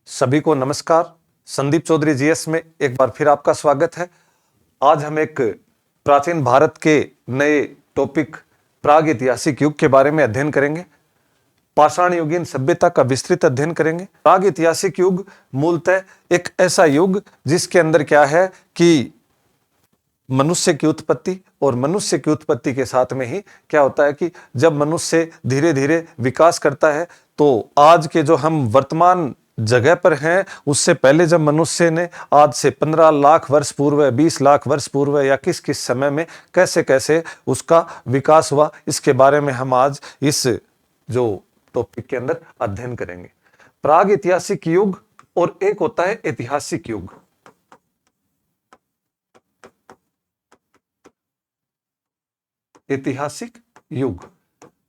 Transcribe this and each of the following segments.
सभी को नमस्कार। संदीप चौधरी जीएस में एक बार फिर आपका स्वागत है। आज हम एक प्राचीन भारत के नए टॉपिक प्राग ऐतिहासिक युग के बारे में अध्ययन करेंगे। पाषाण युगीन सभ्यता का विस्तृत अध्ययन करेंगे। प्राग ऐतिहासिक युग मूलतः एक ऐसा युग जिसके अंदर क्या है कि मनुष्य की उत्पत्ति और मनुष्य की उत्पत्ति के साथ में ही क्या होता है कि जब मनुष्य धीरे धीरे विकास करता है तो आज के जो हम वर्तमान जगह पर हैं उससे पहले जब मनुष्य ने आज से 15 लाख वर्ष पूर्व 20 लाख वर्ष पूर्व या किस किस समय में कैसे कैसे उसका विकास हुआ, इसके बारे में हम आज इस जो टॉपिक के अंदर अध्ययन करेंगे। प्राग ऐतिहासिक युग और एक होता है ऐतिहासिक युग। ऐतिहासिक युग,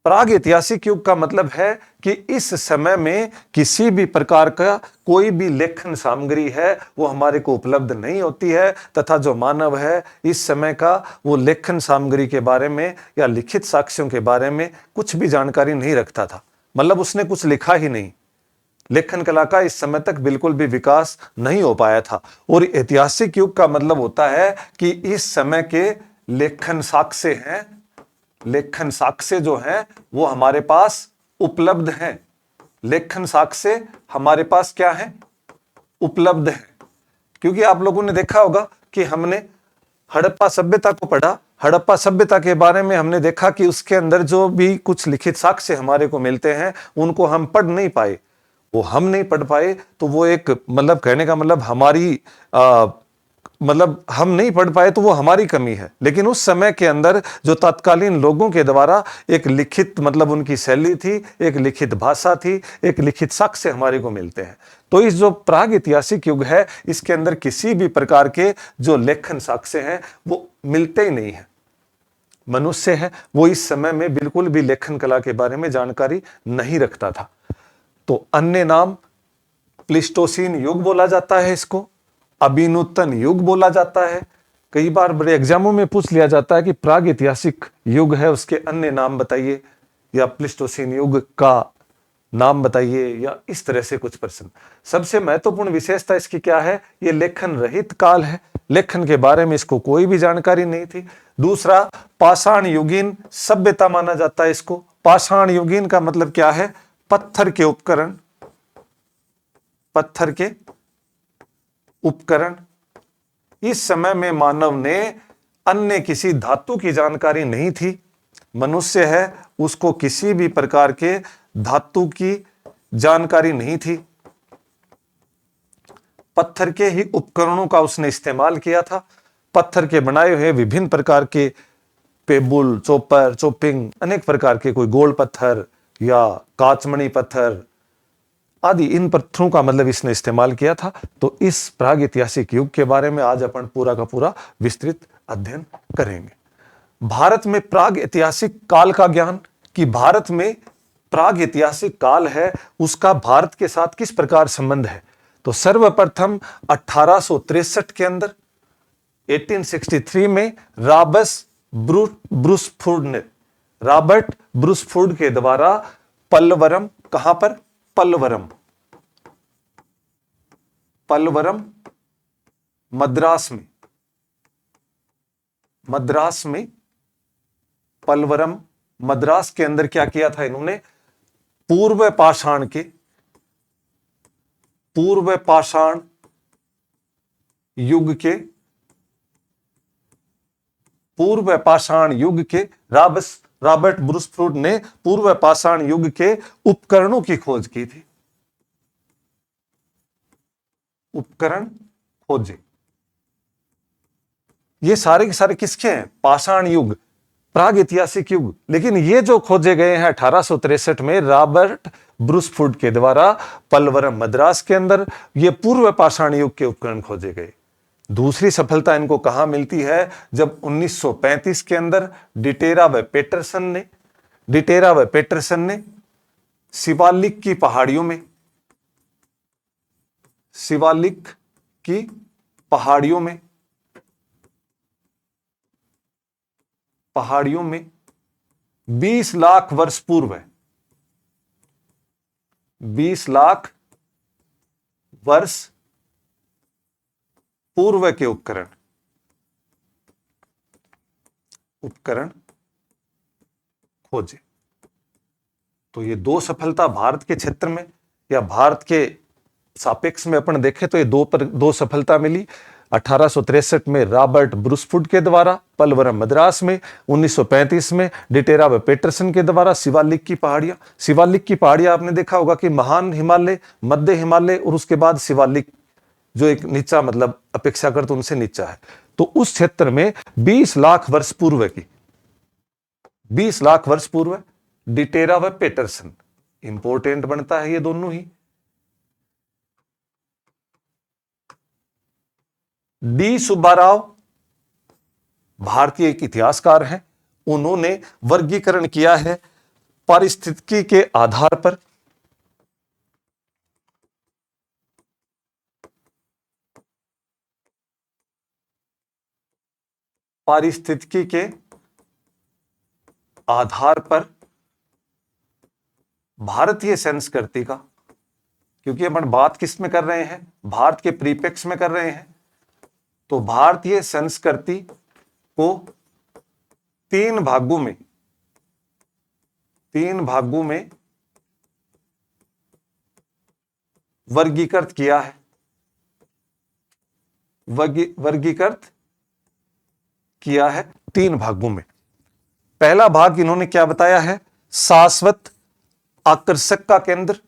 प्राग ऐतिहासिक युग का मतलब है कि इस समय में किसी भी प्रकार का कोई भी लेखन सामग्री है वो हमारे को उपलब्ध नहीं होती है, तथा जो मानव है इस समय का वो लेखन सामग्री के बारे में या लिखित साक्ष्यों के बारे में कुछ भी जानकारी नहीं रखता था। मतलब उसने कुछ लिखा ही नहीं। लेखन कला का इस समय तक बिल्कुल भी विकास नहीं हो पाया था। और ऐतिहासिक युग का मतलब होता है कि इस समय के लेखन साक्ष्य हैं, लेखन साक्ष्य जो है वो हमारे पास उपलब्ध हैं। लेखन साक्ष्य हमारे पास क्या है, उपलब्ध है। क्योंकि आप लोगों ने देखा होगा कि हमने हड़प्पा सभ्यता को पढ़ा। हड़प्पा सभ्यता के बारे में हमने देखा कि उसके अंदर जो भी कुछ लिखित साक्ष्य हमारे को मिलते हैं उनको हम पढ़ नहीं पाए। वो हम नहीं पढ़ पाए तो वो एक मतलब कहने का मतलब हमारी मतलब हम नहीं पढ़ पाए तो वो हमारी कमी है। लेकिन उस समय के अंदर जो तत्कालीन लोगों के द्वारा एक लिखित मतलब उनकी शैली थी, एक लिखित भाषा थी, एक लिखित साक्ष्य हमारे को मिलते हैं। तो इस जो प्राग ऐतिहासिक युग है इसके अंदर किसी भी प्रकार के जो लेखन साक्ष्य हैं वो मिलते ही नहीं है। मनुष्य है वो इस समय में बिल्कुल भी लेखन कला के बारे में जानकारी नहीं रखता था। तो अन्य नाम प्लीस्टोसीन युग बोला जाता है, इसको अभिनूतन युग बोला जाता है। कई बार बड़े एग्जामों में पूछ लिया जाता है कि प्राग ऐतिहासिक युग है उसके अन्य नाम बताइए, या प्लीस्टोसीन युग का नाम बताइए, या इस तरह से कुछ प्रश्न। सबसे महत्वपूर्ण विशेषता इसकी क्या है, ये लेखन रहित काल है। लेखन के बारे में इसको कोई भी जानकारी नहीं थी। दूसरा, पाषाण युगीन सभ्यता माना जाता है इसको। पाषाण युगीन का मतलब क्या है, पत्थर के उपकरण, पत्थर के उपकरण। इस समय में मानव ने अन्य किसी धातु की जानकारी नहीं थी। मनुष्य है उसको किसी भी प्रकार के धातु की जानकारी नहीं थी। पत्थर के ही उपकरणों का उसने इस्तेमाल किया था। पत्थर के बनाए हुए विभिन्न प्रकार के पेबुल, चोपर, चोपिंग, अनेक प्रकार के, कोई गोल पत्थर या काचमणि पत्थर आदि, इन पत्थरों का मतलब इसने इस्तेमाल किया था। तो इस प्राग ऐतिहासिक युग के बारे में आज अपन पूरा का पूरा विस्तृत अध्ययन करेंगे। भारत में प्राग ऐतिहासिक काल का ज्ञान, कि भारत में प्राग ऐतिहासिक काल है उसका भारत के साथ किस प्रकार संबंध है। तो सर्वप्रथम 1863 के अंदर 1863 में रॉबर्ट ब्रूसफोर्ड के द्वारा पल्लवरम, कहां पर, पल्लवरम मद्रास में पल्लवरम मद्रास के अंदर क्या किया था इन्होंने, पूर्व पाषाण युग के रॉबर्ट ब्रूसफोर्ड ने पूर्व पाषाण युग के उपकरणों की खोज की थी। उपकरण खोजे, ये सारे के सारे किसके हैं, पाषाण युग, प्राग ऐतिहासिक युग। लेकिन ये जो खोजे गए हैं 1863 में रॉबर्ट ब्रूसफोर्ड के द्वारा पल्लवरम मद्रास के अंदर, ये पूर्व पाषाण युग के उपकरण खोजे गए। दूसरी सफलता इनको कहां मिलती है, जब 1935 के अंदर डिटेरा व पेटरसन ने शिवालिक की पहाड़ियों में 20 लाख वर्ष पूर्व वर्ष पूर्व के उपकरण खोजे। तो ये दो सफलता भारत के क्षेत्र में या भारत के सापेक्ष में अपन देखें तो ये दो सफलता मिली। 1863 में रॉबर्ट ब्रूसफुट के द्वारा पलवरम मद्रास में, 1935 में डिटेरा व पेटरसन के द्वारा शिवालिक की पहाड़ियां आपने देखा होगा कि महान हिमालय, मध्य हिमालय और उसके बाद शिवालिक जो एक नीचा मतलब अपेक्षाकृत उनसे नीचा है। तो उस क्षेत्र में 20 लाख वर्ष पूर्व डिटेरा व पेटरसन इंपोर्टेंट बनता है ये दोनों ही। डी सुब्बाराव भारतीय एक इतिहासकार हैं, उन्होंने वर्गीकरण किया है पारिस्थितिकी के आधार पर। पारिस्थितिकी के आधार पर भारतीय संस्कृति का, क्योंकि अपन बात किस में कर रहे हैं, भारत के परिप्रेक्ष्य में कर रहे हैं, तो भारतीय संस्कृति को तीन भागों में वर्गीकृत किया है। वर्गीकृत किया है तीन भागों में। पहला भाग इन्होंने क्या बताया है, शाश्वत आकर्षक का केंद्र,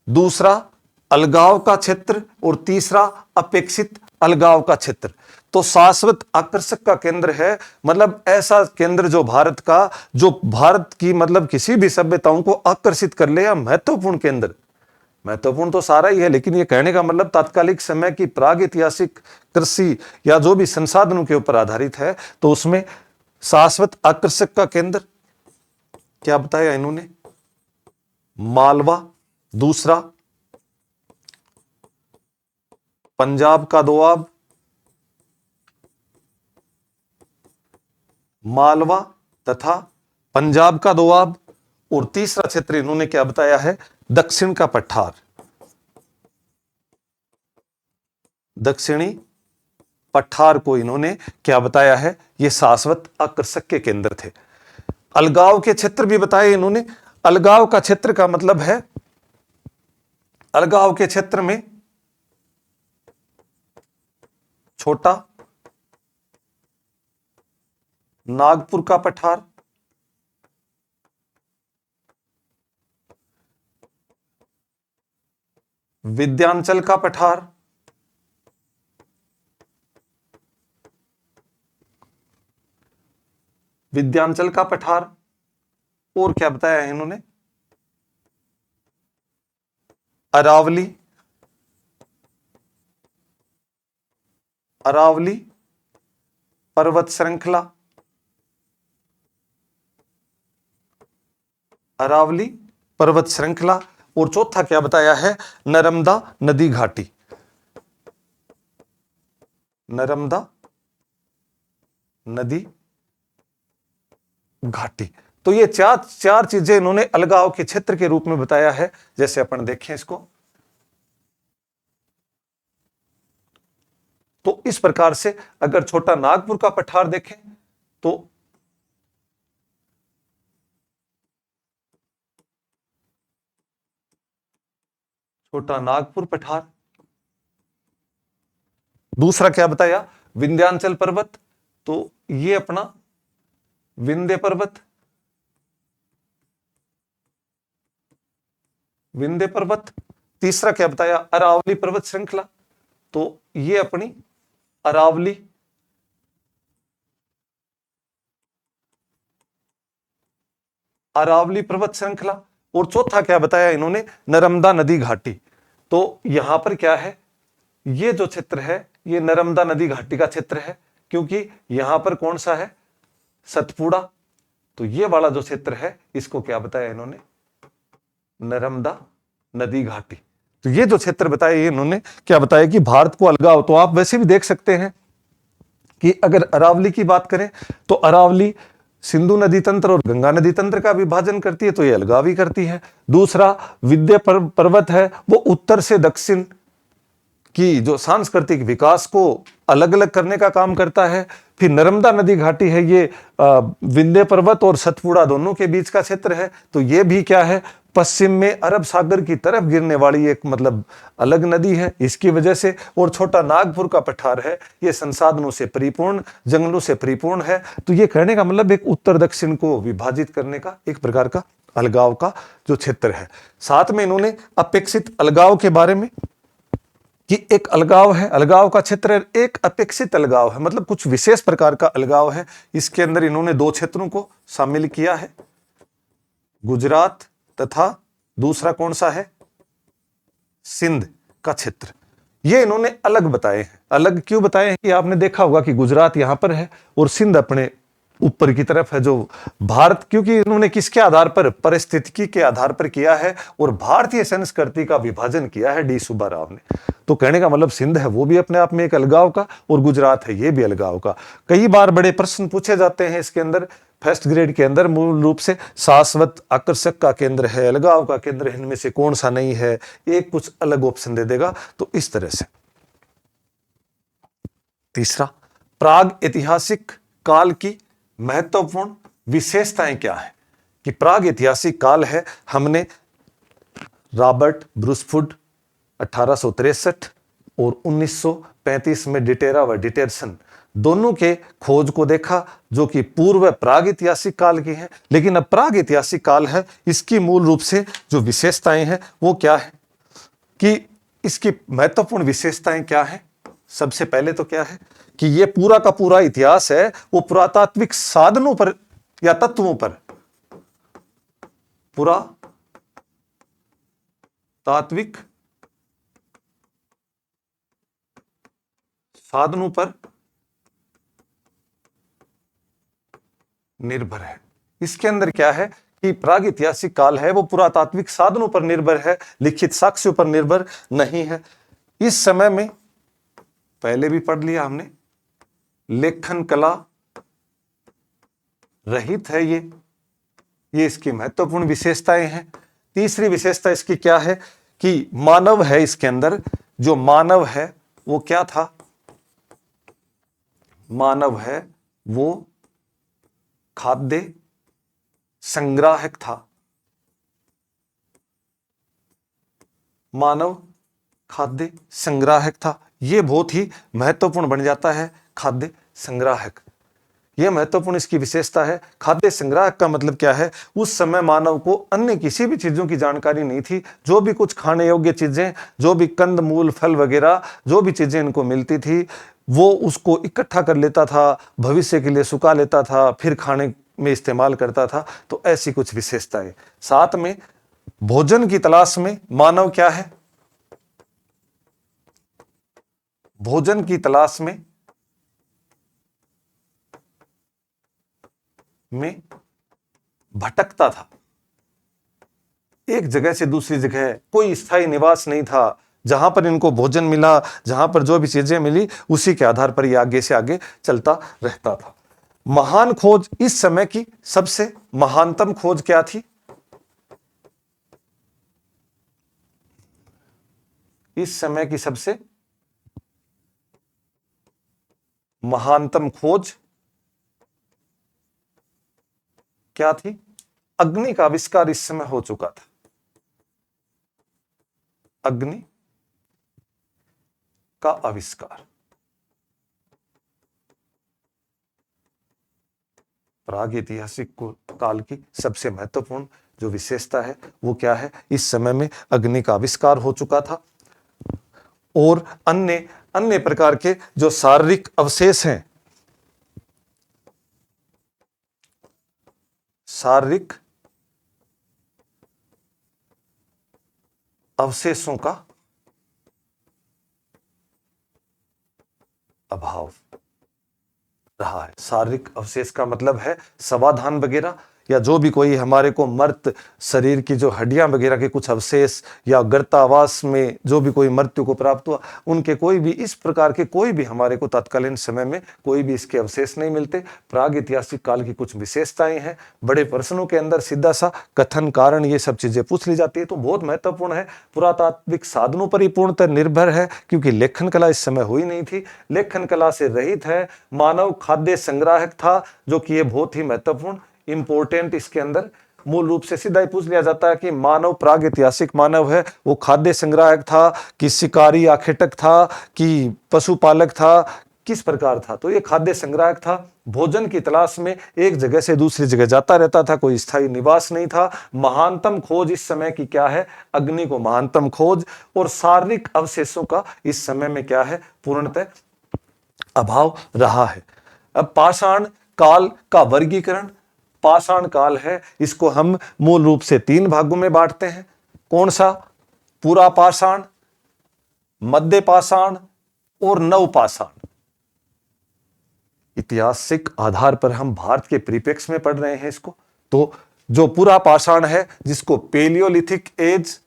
दूसरा अलगाव का क्षेत्र और तीसरा अपेक्षित अलगाव का क्षेत्र। तो शाश्वत आकर्षक का केंद्र है मतलब ऐसा केंद्र जो भारत की मतलब किसी भी सभ्यताओं को आकर्षित कर ले, या महत्वपूर्ण केंद्र। महत्वपूर्ण तो सारा ही है, लेकिन ये कहने का मतलब तात्कालिक समय की प्रागैतिहासिक कृषि या जो भी संसाधनों के ऊपर आधारित है, तो उसमें शाश्वत आकर्षक का केंद्र क्या बताया इन्होंने, मालवा, दूसरा पंजाब का दोआब, मालवा तथा पंजाब का दोआब, और तीसरा क्षेत्र इन्होंने क्या बताया है, दक्षिण का पठार। दक्षिणी पठार को इन्होंने क्या बताया है, ये शाश्वत आकर्षक के केंद्र थे। अलगाव के क्षेत्र भी बताए इन्होंने। अलगाव का क्षेत्र का मतलब है, अलगाव के क्षेत्र में छोटा नागपुर का पठार, विंध्याचल का पठार, विंध्याचल का पठार, और क्या बताया है इन्होंने, अरावली, अरावली पर्वत श्रृंखला, अरावली पर्वत श्रृंखला, और चौथा क्या बताया है, नर्मदा नदी घाटी। नर्मदा नदी घाटी। तो ये चार चीजें इन्होंने अलगाव के क्षेत्र के रूप में बताया है। जैसे अपन देखें इसको, तो इस प्रकार से अगर छोटा नागपुर का पठार देखें तो छोटा नागपुर पठार, दूसरा क्या बताया, विंध्याचल पर्वत, तो ये अपना विंध्य पर्वत, विंध्य पर्वत, तीसरा क्या बताया, अरावली पर्वत श्रृंखला, तो ये अपनी अरावली, अरावली पर्वत श्रृंखला, और चौथा क्या बताया इन्होंने, नर्मदा नदी घाटी। तो यहां पर क्या है, ये जो क्षेत्र है ये नर्मदा नदी घाटी का क्षेत्र है, क्योंकि यहां पर कौन सा है, सतपुड़ा। तो ये वाला जो क्षेत्र है इसको क्या बताया इन्होंने, नर्मदा नदी घाटी। तो ये जो क्षेत्र बताया ये इन्होंने क्या बताया कि भारत को अलगाव। तो आप वैसे भी देख सकते हैं कि अगर अरावली की बात करें तो अरावली सिंधु नदी तंत्र और गंगा नदी तंत्र का विभाजन करती है, तो ये अलगाव ही करती है। दूसरा विंध्य पर्वत है, वो उत्तर से दक्षिण कि जो सांस्कृतिक विकास को अलग अलग करने का काम करता है। फिर नर्मदा नदी घाटी है, ये विंध्य पर्वत और सतपुड़ा दोनों के बीच का क्षेत्र है, तो ये भी क्या है, पश्चिम में अरब सागर की तरफ गिरने वाली एक मतलब अलग नदी है इसकी वजह से। और छोटा नागपुर का पठार है, ये संसाधनों से परिपूर्ण, जंगलों से परिपूर्ण है। तो ये कहने का मतलब एक उत्तर दक्षिण को विभाजित करने का एक प्रकार का अलगाव का जो क्षेत्र है। साथ में इन्होंने अपेक्षित अलगाव के बारे में, कि एक अलगाव है, अलगाव का क्षेत्र है, एक अपेक्षित अलगाव है, मतलब कुछ विशेष प्रकार का अलगाव है। इसके अंदर इन्होंने दो क्षेत्रों को शामिल किया है, गुजरात तथा दूसरा कौन सा है, सिंध का क्षेत्र। ये इन्होंने अलग बताए हैं। अलग क्यों बताए हैं कि आपने देखा होगा कि गुजरात यहां पर है और सिंध अपने ऊपर की तरफ है जो भारत, क्योंकि इन्होंने किसके आधार पर, परिस्थितिकी के आधार पर किया है और भारतीय संस्कृति का विभाजन किया है डी सुब्बा राव ने। तो कहने का मतलब सिंध है वो भी अपने आप में एक अलगाव का, और गुजरात है ये भी अलगाव का। कई बार बड़े प्रश्न पूछे जाते हैं इसके अंदर, फर्स्ट ग्रेड के अंदर, मूल रूप से शाश्वत आकर्षक का केंद्र है, अलगाव का केंद्र, इनमें से कौन सा नहीं है, एक कुछ अलग ऑप्शन दे देगा। तो इस तरह से तीसरा, प्राग ऐतिहासिक काल की महत्वपूर्ण विशेषताएं क्या है। कि प्राग ऐतिहासिक काल है, हमने रॉबर्ट ब्रूसफुट 1863 और 1935 में डिटेरा व डिटेरसन दोनों के खोज को देखा, जो कि पूर्व प्राग ऐतिहासिक काल की है। लेकिन अब प्राग ऐतिहासिक काल है, इसकी मूल रूप से जो विशेषताएं हैं वो क्या है, कि इसकी महत्वपूर्ण विशेषताएं क्या है। सबसे पहले तो क्या है कि ये पूरा का पूरा इतिहास है वो पुरातात्विक साधनों पर या तत्वों पर, पुरातात्विक साधनों पर निर्भर है। इसके अंदर क्या है कि प्राग ऐतिहासिक काल है वो पुरातात्विक साधनों पर निर्भर है, लिखित साक्ष्यों पर निर्भर नहीं है। इस समय में पहले भी पढ़ लिया हमने, लेखन कला रहित है ये इसकी महत्वपूर्ण विशेषताएं हैं। तीसरी विशेषता इसकी क्या है कि मानव है, इसके अंदर जो मानव है वो क्या था, मानव है वो खाद्य संग्राहक था। मानव खाद्य संग्राहक था, यह बहुत ही महत्वपूर्ण बन जाता है। खाद्य संग्राहक, यह महत्वपूर्ण इसकी विशेषता है। खाद्य संग्राहक का मतलब क्या है, उस समय मानव को अन्य किसी भी चीजों की जानकारी नहीं थी। जो भी कुछ खाने योग्य चीजें, जो भी कंद मूल फल वगैरह जो भी चीजें इनको मिलती थी, वो उसको इकट्ठा कर लेता था, भविष्य के लिए सुखा लेता था, फिर खाने में इस्तेमाल करता था। तो ऐसी कुछ विशेषताएं। साथ में भोजन की तलाश में मानव क्या है, भोजन की तलाश में भटकता था। एक जगह से दूसरी जगह, कोई स्थायी निवास नहीं था। जहां पर इनको भोजन मिला, जहां पर जो भी चीजें मिली, उसी के आधार पर ये आगे से आगे चलता रहता था। महान खोज, इस समय की सबसे महानतम खोज क्या थी, इस समय की सबसे महानतम खोज क्या थी, अग्नि का आविष्कार इस समय हो चुका था। अग्नि का आविष्कार प्राग ऐतिहासिक काल की सबसे महत्वपूर्ण जो विशेषता है वो क्या है, इस समय में अग्नि का आविष्कार हो चुका था। और अन्य अन्य प्रकार के जो शारीरिक अवशेष हैं, शारीरिक अवशेषों का अभाव रहा है। शारीरिक अवशेष का मतलब है समाधान वगैरह, या जो भी कोई हमारे को मर्त शरीर की जो हड्डियां वगैरह के कुछ अवशेष या गर्तावास में जो भी कोई मृत्यु को प्राप्त हुआ, उनके कोई भी इस प्रकार के कोई भी हमारे को तत्कालीन समय में कोई भी इसके अवशेष नहीं मिलते। प्राग ऐतिहासिक काल की कुछ विशेषताएं हैं। बड़े प्रश्नों के अंदर सीधा सा कथन कारण ये सब चीजें पूछ ली जाती है, तो बहुत महत्वपूर्ण है। पुरातात्विक साधनों पर ही पूर्णतः निर्भर है, क्योंकि लेखन कला इस समय हुई नहीं थी, लेखन कला से रहित है। मानव खाद्य संग्राहक था, जो कि ये बहुत ही महत्वपूर्ण इंपोर्टेंट इसके अंदर मूल रूप से सीधा ही पूछ लिया जाता है कि मानव प्राग ऐतिहासिक मानव है, वो खाद्य संग्राहक था कि शिकारी आखेटक था कि पशुपालक था, किस प्रकार था? तो ये खाद्य संग्राहक था, भोजन की तलाश में एक जगह से दूसरी जगह जाता रहता था, कोई स्थायी निवास नहीं था। महानतम खोज इस समय की क्या है? अग्नि को महानतम खोज, और शारीरिक अवशेषों का इस समय में क्या है? पूर्णतः अभाव रहा है। अब पाषाण काल का वर्गीकरण, पाषाण काल है, इसको हम मूल रूप से 3 भागों में बांटते हैं। कौन सा? पूरा पाषाण, मध्य पाषाण और नवपाषाण। ऐतिहासिक आधार पर हम भारत के परिप्रेक्ष्य में पढ़ रहे हैं इसको। तो जो पूरा पाषाण है, जिसको पेलियोलिथिक एज,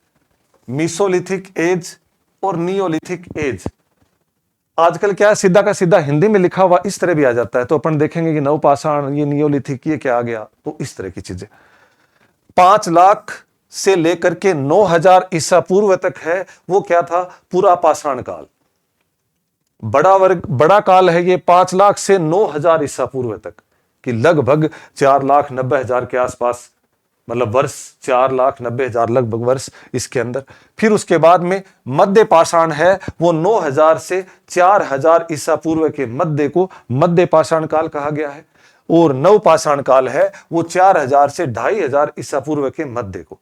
मीसोलिथिक एज और नियोलिथिक एज, आजकल क्या है, सीधा का सीधा हिंदी में लिखा हुआ इस तरह भी आ जाता है, तो अपन देखेंगे कि नवपाषाण, ये नियोलिथिक, ये क्या आ गया, तो इस तरह की चीजें। 5 लाख से लेकर के 9000 ईसा पूर्व तक है, वो क्या था? पूरा पाषाण काल। बड़ा काल है ये 5 लाख से 9000 ईसा पूर्व तक, कि लगभग 4,90,000 के आसपास, मतलब वर्ष 4,90,000 लगभग वर्ष इसके अंदर। फिर उसके बाद में मध्य पाषाण है, वो 9000 से 4000 ईसा पूर्व के मध्य को मध्य पाषाण काल कहा गया है। और नवपाषाण काल है, वो 4000 से 2500 ईसा पूर्व के मध्य को।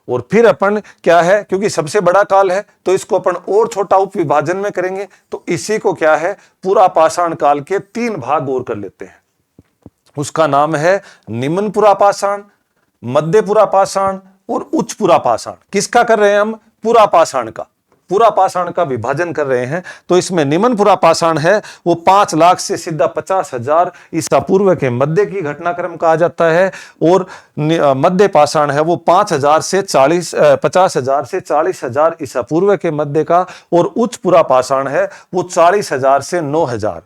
और फिर अपन क्या है, क्योंकि सबसे बड़ा काल है तो इसको अपन और छोटा उप विभाजन में करेंगे, तो इसी को क्या है, पूरा पाषाण काल के 3 भाग और कर लेते हैं। उसका नाम है निम्न पुरा पाषाण, मध्य पुरा पाषाण और उच्च पुरा पाषाण। किसका कर रहे हैं हम? पूरा पाषाण का, पूरा पाषाण का विभाजन कर रहे हैं। तो इसमें निम्न पुरा पाषाण है, वो 5 लाख से सीधा 50,000 ईसा पूर्व के मध्य की घटनाक्रम कहा जाता है। और मध्य पाषाण है, वो 50,000 से 40,000 ईसा पूर्व के मध्य का। और उच्च पुरा पाषाण है, वो 40,000 से 9,000।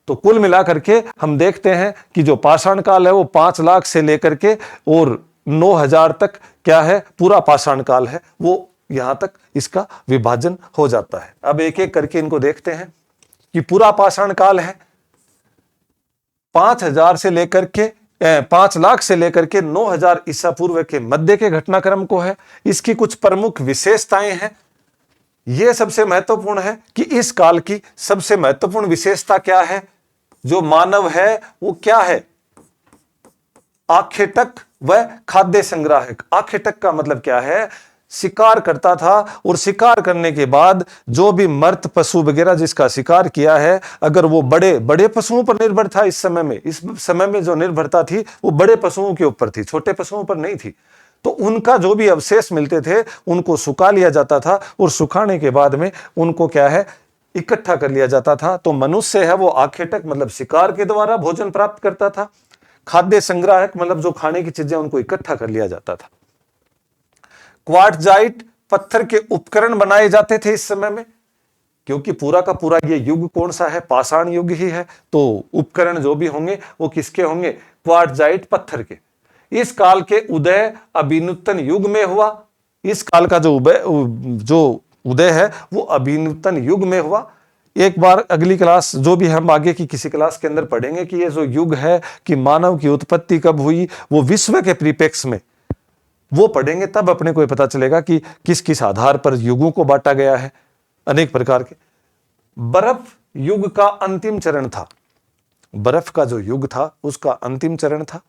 तो कुल मिलाकर के हम देखते हैं कि जो पाषाण काल है, वो 5 लाख से लेकर के और 9,000 तक क्या है, पूरा पाषाण काल है, वो यहां तक इसका विभाजन हो जाता है। अब एक एक करके इनको देखते हैं कि पूरा पाषाण काल है 5 लाख से लेकर के 9,000 ईसा पूर्व के मध्य के घटनाक्रम को है। इसकी कुछ प्रमुख विशेषताएं हैं। यह सबसे महत्वपूर्ण है कि इस काल की सबसे महत्वपूर्ण विशेषता क्या है? जो मानव है वो क्या है? आखेटक व खाद्य संग्राहक। आखेटक का मतलब क्या है? शिकार करता था, और शिकार करने के बाद जो भी मर्त पशु वगैरह जिसका शिकार किया है, अगर वो बड़े बड़े पशुओं पर निर्भर था इस समय में जो निर्भरता थी वो बड़े पशुओं के ऊपर थी, छोटे पशुओं पर नहीं थी। तो उनका जो भी अवशेष मिलते थे उनको सुखा लिया जाता था, और सुखाने के बाद में उनको क्या है, इकट्ठा कर लिया जाता था। तो मनुष्य है वो आखेटक मतलब शिकार के द्वारा भोजन प्राप्त करता था। खाद्य संग्राहक मतलब जो खाने की चीजें उनको इकट्ठा कर लिया जाता था। क्वार्टजाइट पत्थर के उपकरण बनाए जाते थे इस समय में, क्योंकि पूरा का पूरा ये युग कौन सा है? पाषाण युग ही है। तो उपकरण जो भी होंगे वो किसके होंगे? क्वार्टजाइट पत्थर के। इस काल के उदय अभिनूतन युग में हुआ। इस काल का जो उदय है वो अभिनूतन युग में हुआ। एक बार अगली क्लास जो भी हम आगे की किसी क्लास के अंदर पढ़ेंगे कि ये जो युग है कि मानव की उत्पत्ति कब हुई, वो विश्व के परिप्रेक्ष्य में वो पढ़ेंगे, तब अपने को पता चलेगा कि किस किस आधार पर युगों को बांटा गया है अनेक प्रकार के। बर्फ युग का अंतिम चरण था। बर्फ का जो युग था उसका अंतिम चरण था।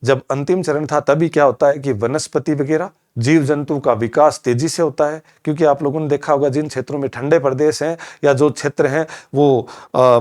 जब अंतिम चरण था तभी क्या होता है कि वनस्पति वगैरह जीव जंतु का विकास तेजी से होता है। क्योंकि आप लोगों ने देखा होगा जिन क्षेत्रों में ठंडे प्रदेश हैं या जो क्षेत्र हैं वो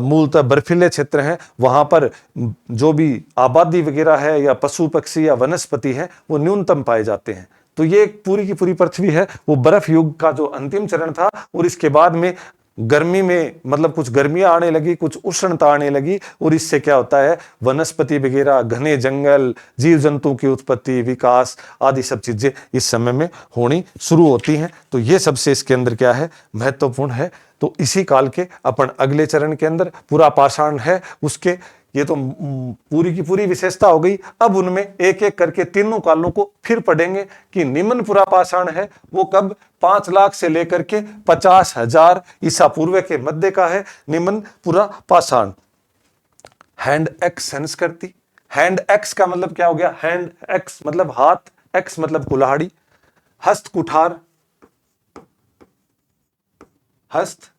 मूलतः बर्फीले क्षेत्र हैं, वहां पर जो भी आबादी वगैरह है या पशु पक्षी या वनस्पति है वो न्यूनतम पाए जाते हैं। तो ये पूरी की पूरी पृथ्वी है वो बर्फ युग का जो अंतिम चरण था। और इसके बाद में गर्मी में मतलब कुछ गर्मियां आने लगी, कुछ उष्णता आने लगी, और इससे क्या होता है, वनस्पति वगैरह, घने जंगल, जीव जंतु की उत्पत्ति, विकास आदि सब चीजें इस समय में होनी शुरू होती हैं। तो ये सबसे इसके अंदर क्या है, महत्वपूर्ण है। तो इसी काल के अपन अगले चरण के अंदर पूरा पाषाण है उसके, ये तो पूरी की पूरी विशेषता हो गई। अब उनमें एक एक करके तीनों कालों को फिर पढ़ेंगे कि निम्न पुरा पाषाण है वो कब 5 लाख से लेकर के 50,000 ईसा पूर्व के मध्य का है निम्न पुरा पाषाण। हैंड एक्स संस्कृति, हैंड एक्स का मतलब क्या हो गया, हैंड एक्स मतलब हाथ, एक्स मतलब कुल्हाड़ी, हस्त कुठार, हस्त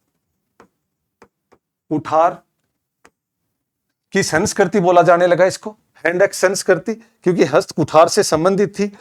कुठार की संस्कृति बोला जाने लगा इसको, हैंड एक्स संस्कृति, क्योंकि हस्त कुठार से संबंधित थी।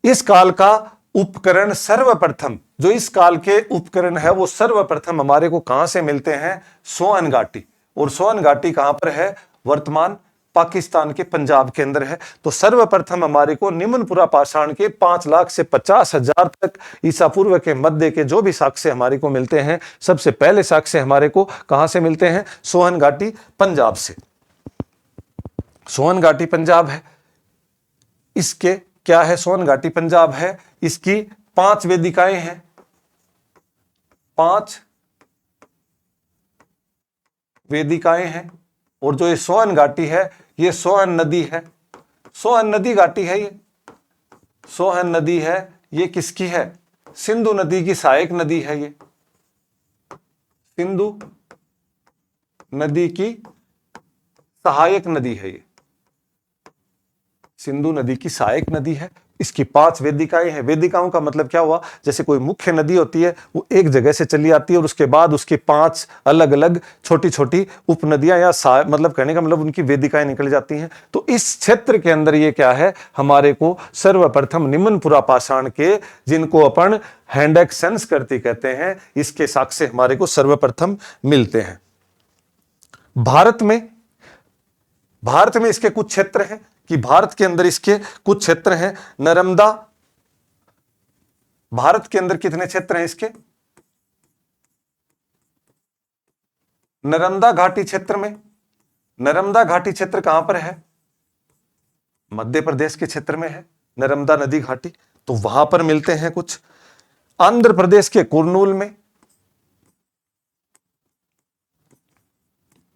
इस काल का उपकरण सर्वप्रथम, जो इस काल के उपकरण है वो सर्वप्रथम हमारे को कहां से मिलते हैं, सोअन घाटी। और सोअन घाटी कहां पर है, वर्तमान पाकिस्तान के पंजाब के अंदर है। तो सर्वप्रथम हमारे को निम्न पुरा पाषाण के 5 लाख से 50,000 तक ईसा पूर्व के मध्य के जो भी साक्ष्य हमारे को मिलते हैं, सबसे पहले साक्ष्य हमारे को कहां से मिलते हैं, सोअन घाटी पंजाब से। सोअन घाटी पंजाब है, इसके क्या है, सोअन घाटी पंजाब है, इसकी 5 वेदिकाएं हैं, 5 वेदिकाएं हैं। और जो ये सोअन घाटी है ये सोअन नदी है, सोअन नदी घाटी है, ये सोअन नदी है, ये किसकी है, सिंधु नदी की सहायक नदी है, ये सिंधु नदी की सहायक नदी है, ये सिंधु नदी की सहायक नदी है। इसकी 5 वेदिकाएं हैं। वेदिकाओं का मतलब क्या हुआ, जैसे कोई मुख्य नदी होती है वो एक जगह से चली आती है और उसके बाद उसके 5 अलग अलग छोटी छोटी उपनदियां या मतलब कहने का मतलब उनकी वेदिकाएं निकल जाती हैं। तो इस क्षेत्र के अंदर ये क्या है, हमारे को सर्वप्रथम निम्न पुरा पाषाण के, जिनको अपन हैंड एक्स संस्कृति कहते हैं, इसके साक्ष्य हमारे को सर्वप्रथम मिलते हैं। भारत में इसके कुछ क्षेत्र हैं कि भारत के अंदर इसके कुछ क्षेत्र हैं। नर्मदा, भारत के अंदर कितने क्षेत्र हैं इसके, नर्मदा घाटी क्षेत्र में, नर्मदा घाटी क्षेत्र कहां पर है, मध्य प्रदेश के क्षेत्र में है नर्मदा नदी घाटी, तो वहां पर मिलते हैं कुछ। आंध्र प्रदेश के कुर्नूल में,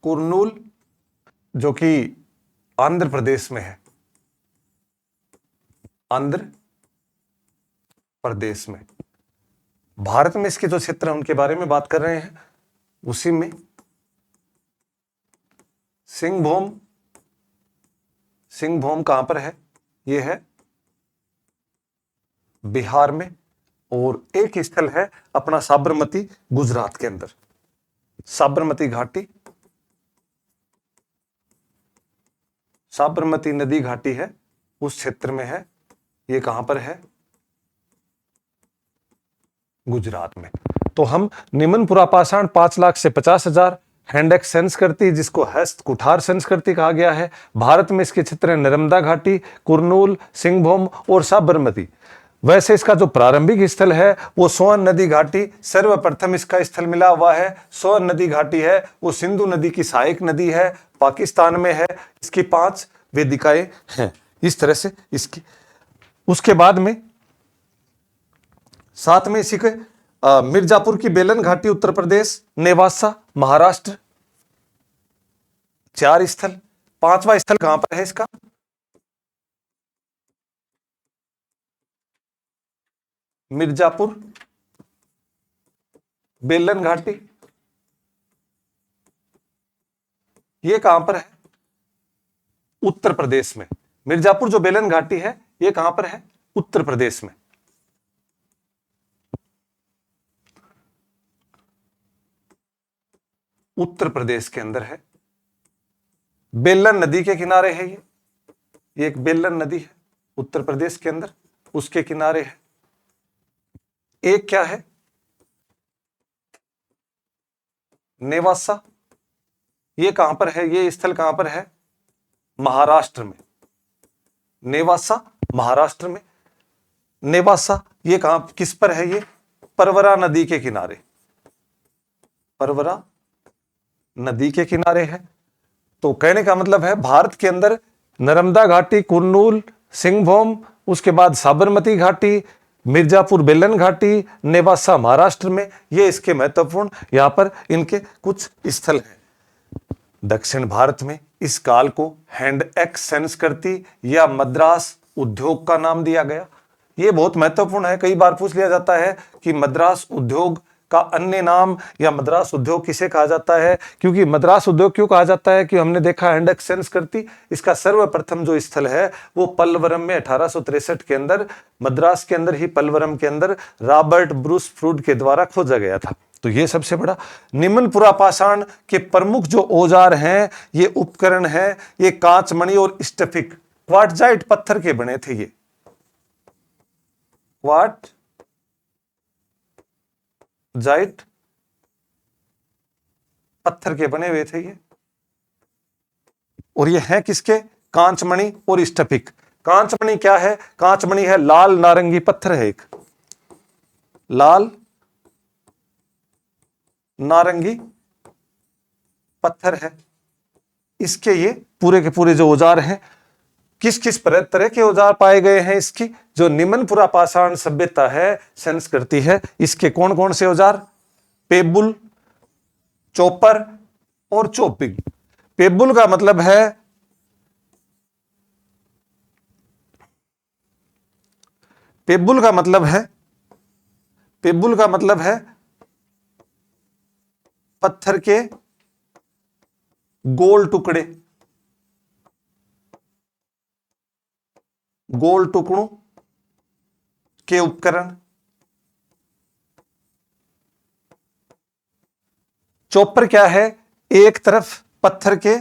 कुर्नूल जो कि आंध्र प्रदेश में है, आंध्र प्रदेश में। भारत में इसके जो क्षेत्र हैं उनके बारे में बात कर रहे हैं, उसी में सिंहभूम, सिंहभूम कहां पर है, यह है बिहार में। और एक स्थल है अपना साबरमती, गुजरात के अंदर, साबरमती घाटी, साबरमती नदी घाटी है उस क्षेत्र में है, ये कहां पर है, गुजरात में। तो हम निम्न पुरा पाषाण 5 लाख से 50,000, हैंड एक्स संस्कृति जिसको हस्त कुठार संस्कृति कहा गया है, भारत में इसके क्षेत्र है नर्मदा घाटी, कुर्नूल, सिंहभूम और साबरमती। वैसे इसका जो प्रारंभिक स्थल है वो सोअन नदी घाटी, सर्वप्रथम इसका स्थल मिला हुआ है सोअन नदी घाटी है, वो सिंधु नदी की सहायक नदी है, पाकिस्तान में है। इसकी 5 वेदिकाएं हैं, इस तरह से इसकी। उसके बाद में साथ में इसी के मिर्जापुर की बेलन घाटी उत्तर प्रदेश, नेवासा महाराष्ट्र, 4 स्थल। 5वां स्थल कहां पर है इसका, मिर्जापुर बेलन घाटी, ये कहां पर है, उत्तर प्रदेश में। मिर्जापुर जो बेलन घाटी है ये कहां पर है, उत्तर प्रदेश में। उत्तर प्रदेश के अंदर है, बेलन नदी के किनारे है ये एक बेलन नदी है उत्तर प्रदेश के अंदर, उसके किनारे है। एक क्या है, नेवासा, ये कहां पर है, ये स्थल कहां पर है, महाराष्ट्र में। नेवासा महाराष्ट्र में, नेवासा ये कहां किस पर है, ये परवरा नदी के किनारे, परवरा नदी के किनारे है। तो कहने का मतलब है भारत के अंदर नर्मदा घाटी, कुर्नूल, सिंहभूम, उसके बाद साबरमती घाटी, मिर्जापुर बेलन घाटी, नेवासा महाराष्ट्र में, ये इसके महत्वपूर्ण यहां पर इनके कुछ स्थल हैं। दक्षिण भारत में इस काल को हैंड एक्स संस्कृति या मद्रास उद्योग का नाम दिया गया। ये बहुत महत्वपूर्ण है, कई बार पूछ लिया जाता है कि मद्रास उद्योग का अन्य नाम या मद्रास उद्योग किसे कहा जाता है। क्योंकि मद्रास उद्योग क्यों कहा जाता है कि हमने देखा हैंड एक्स संस्कृति, इसका सर्वप्रथम जो स्थल है वो पलवरम में 1863 के अंदर, मद्रास के अंदर ही पलवरम के अंदर रॉबर्ट ब्रूस फ्रूड के द्वारा खोजा गया था। तो ये सबसे बड़ा। निम्न पुरापाषाण के प्रमुख जो औजार हैं, ये उपकरण हैं, ये कांच, मणि और स्टफिक क्वार्टजाइट पत्थर के बने थे। ये क्वार्टजाइट पत्थर के बने हुए थे ये। और ये हैं किसके? कांचमणि और स्टफिक। कांचमणि क्या है? कांचमणि है लाल नारंगी पत्थर है, एक लाल नारंगी पत्थर है। इसके ये पूरे के पूरे जो औजार हैं, किस किस तरह के औजार पाए गए हैं इसकी? जो निम्न पुरापाषाण सभ्यता है, संस्कृति है, इसके कौन कौन से औजार? पेबुल, चॉपर और चॉपिंग। पेबुल का मतलब है पेबुल का मतलब है पत्थर के गोल टुकड़े, गोल टुकड़ों के उपकरण। चॉपर क्या है? एक तरफ पत्थर के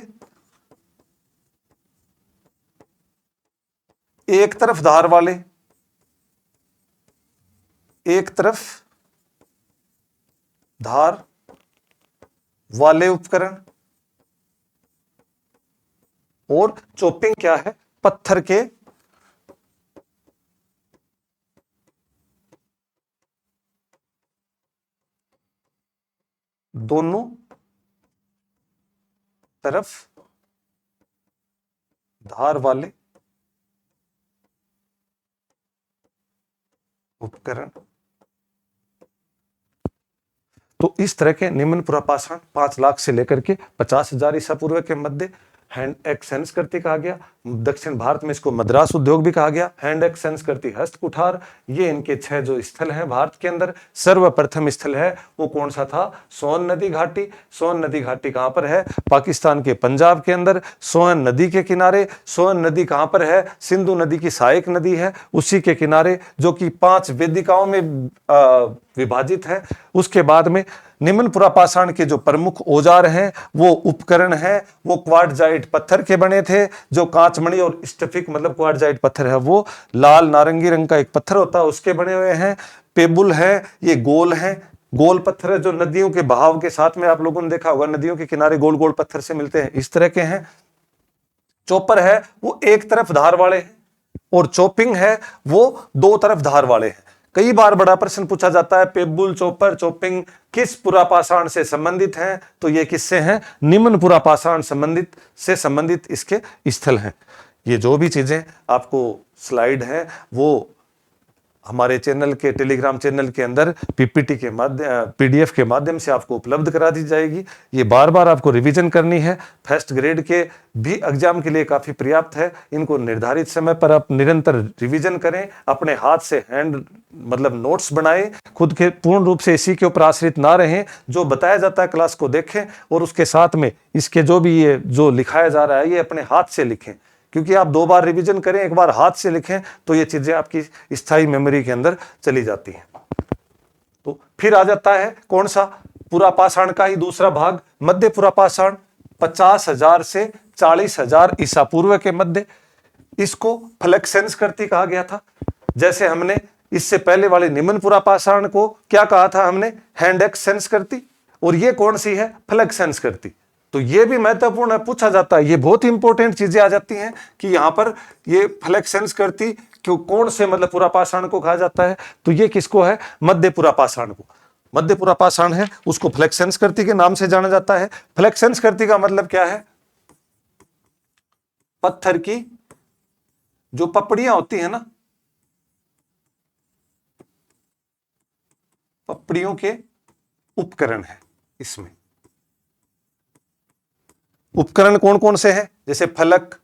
एक तरफ धार वाले, एक तरफ धार वाले उपकरण। और चॉपिंग क्या है? पत्थर के दोनों तरफ धार वाले उपकरण। तो इस तरह के निम्न पुरापाषाण 5 लाख से लेकर के 50,000 ईसा पूर्व के मध्य हैंड एक्स संस्कृति कहा गया। दक्षिण भारत में इसको मद्रास उद्योग भी कहा गया। हैंड एक्स संस्कृति, हस्त कुठार, ये इनके 6 जो स्थल हैं भारत के अंदर। सर्वप्रथम स्थल है वो कौन सा था? सोन नदी घाटी। सोन नदी घाटी कहां पर है? पाकिस्तान के पंजाब के अंदर, सोन नदी के किनारे। सोन नदी कहां पर है? सिंधु नदी की सहायक नदी है, उसी के किनारे, जो कि 5 वेदिकाओं में विभाजित है। उसके बाद में निम्न पुरापाषाण के जो प्रमुख औजार हैं, वो उपकरण हैं, वो क्वार्टजाइट पत्थर के बने थे। जो कांचमणि और स्टफिक मतलब क्वार्टजाइट पत्थर है, वो लाल नारंगी रंग का एक पत्थर होता है, उसके बने हुए हैं। पेबुल है, ये गोल है, गोल पत्थर है, जो नदियों के बहाव के साथ में आप लोगों ने देखा होगा, नदियों के किनारे गोल गोल पत्थर से मिलते हैं, इस तरह के हैं। चॉपर है, वो एक तरफ धार वाले हैं। और चॉपिंग है, वो 2 तरफ धार वाले हैं। कई बार बड़ा प्रश्न पूछा जाता है, पेबुल, चॉपर, चॉपिंग किस पुरापाषाण से संबंधित हैं? तो ये किससे हैं? निम्न पुरापाषाण से संबंधित इसके स्थल हैं। ये जो भी चीजें आपको स्लाइड है, वो हमारे चैनल के टेलीग्राम चैनल के अंदर पीपीटी के माध्यम, पीडीएफ के माध्यम से आपको उपलब्ध करा दी जाएगी। ये बार बार आपको रिवीजन करनी है। फर्स्ट ग्रेड के भी एग्जाम के लिए काफी पर्याप्त है। इनको निर्धारित समय पर आप निरंतर रिवीजन करें, अपने हाथ से हैंड मतलब नोट्स बनाएं, खुद के पूर्ण रूप से इसी के ऊपर आश्रित ना रहें। जो बताया जाता है क्लास को देखें, और उसके साथ में इसके जो भी ये जो लिखाया जा रहा है, ये अपने हाथ से लिखें। क्योंकि आप 2 बार रिवीजन करें, एक बार हाथ से लिखें, तो ये चीजें आपकी स्थायी मेमोरी के अंदर चली जाती हैं। तो फिर आ जाता है कौन सा? पुरापाषाण का ही दूसरा भाग, मध्य पुरापाषाण, 50,000 से 40,000 ईसा पूर्व के मध्य। इसको फलक संस्कृति कहा गया था। जैसे हमने इससे पहले वाले निम्न पुरापाषाण को क्या कहा था हमने? हैंड एक्स संस्कृति। और ये कौन सी है? फलक संस्कृति। तो ये भी महत्वपूर्ण है, पूछा जाता है। ये बहुत इंपॉर्टेंट चीजें आ जाती हैं कि यहां पर ये फलक संस्कृति क्यों, कौन से मतलब पुरापाषाण को कहा जाता है? तो ये किसको है? मध्य पुरापाषाण को। मध्य पूरा पाषाण है उसको फ्लेक्स संस्कृति के नाम से जाना जाता है। फ्लेक्स संस्कृति का मतलब क्या है? पत्थर की जो पपड़ियां होती है ना, पपड़ियों के उपकरण है। इसमें उपकरण कौन कौन से हैं? जैसे फलक,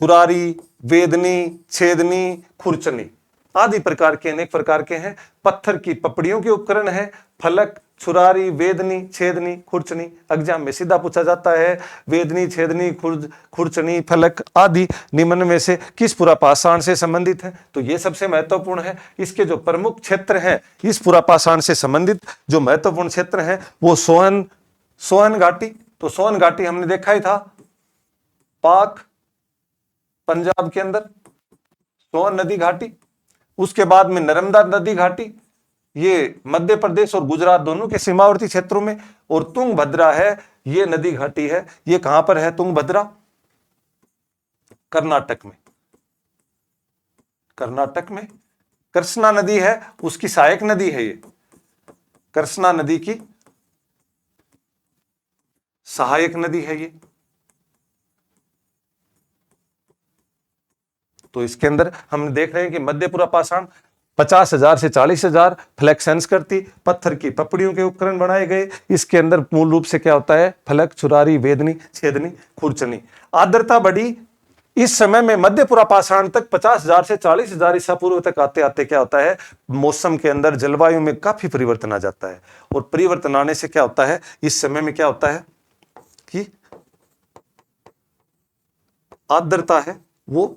छुरारी, वेदनी, छेदनी, खुरचनी आदि प्रकार के अनेक प्रकार के हैं। पत्थर की पपड़ियों के उपकरण है, फलक, छुरारी, वेदनी, छेदनी, खुरचनी। एग्जाम में सीधा पूछा जाता है वेदनी, छेदनी, खुरचनी, फलक आदि निम्न में से किस पुरापाषाण से संबंधित है? तो ये सबसे महत्वपूर्ण है। इसके जो प्रमुख क्षेत्र हैं इस पुरापाषाण से संबंधित जो महत्वपूर्ण क्षेत्र हैं वो सोहन घाटी। तो सोहन घाटी हमने देखा ही था, पाक पंजाब के अंदर सोहन नदी घाटी। उसके बाद में नर्मदा नदी घाटी, ये मध्य प्रदेश और गुजरात दोनों के सीमावर्ती क्षेत्रों में। और तुंगभद्रा है, ये नदी घाटी है। ये कहां पर है तुंगभद्रा? कर्नाटक में। कर्नाटक में कृष्णा नदी है, उसकी सहायक नदी है। ये कृष्णा नदी की सहायक नदी है ये। तो इसके अंदर हम देख रहे हैं कि मध्य पूरा पाषाण 50,000 से 40,000 फलक संस्कृति, पत्थर की पपड़ियों के उपकरण बनाए गए। इसके अंदर मूल रूप से क्या होता है? फलक, छुरारी, वेदनी, छेदनी, खुरचनी। आर्द्रता बढ़ी। इस समय में मध्य पूरा पाषाण तक 50,000 से 40,000 ईसा पूर्व तक आते आते क्या होता है? मौसम के अंदर जलवायु में काफी परिवर्तन आ जाता है। और परिवर्तन आने से क्या होता है? इस समय में क्या होता है कि आर्द्रता है वो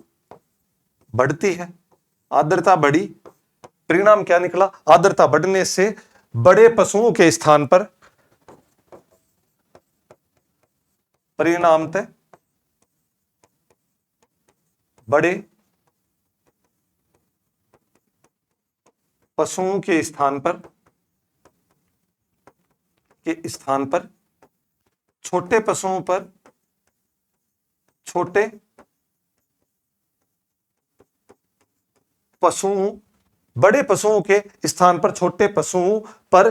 बढ़ती है। आर्द्रता बढ़ी, परिणाम क्या निकला? आर्द्रता बढ़ने से बड़े पशुओं के स्थान पर परिणामतः बड़े पशुओं के स्थान पर छोटे पशुओं पर छोटे पशुओं, बड़े पशुओं के स्थान पर छोटे पशुओं पर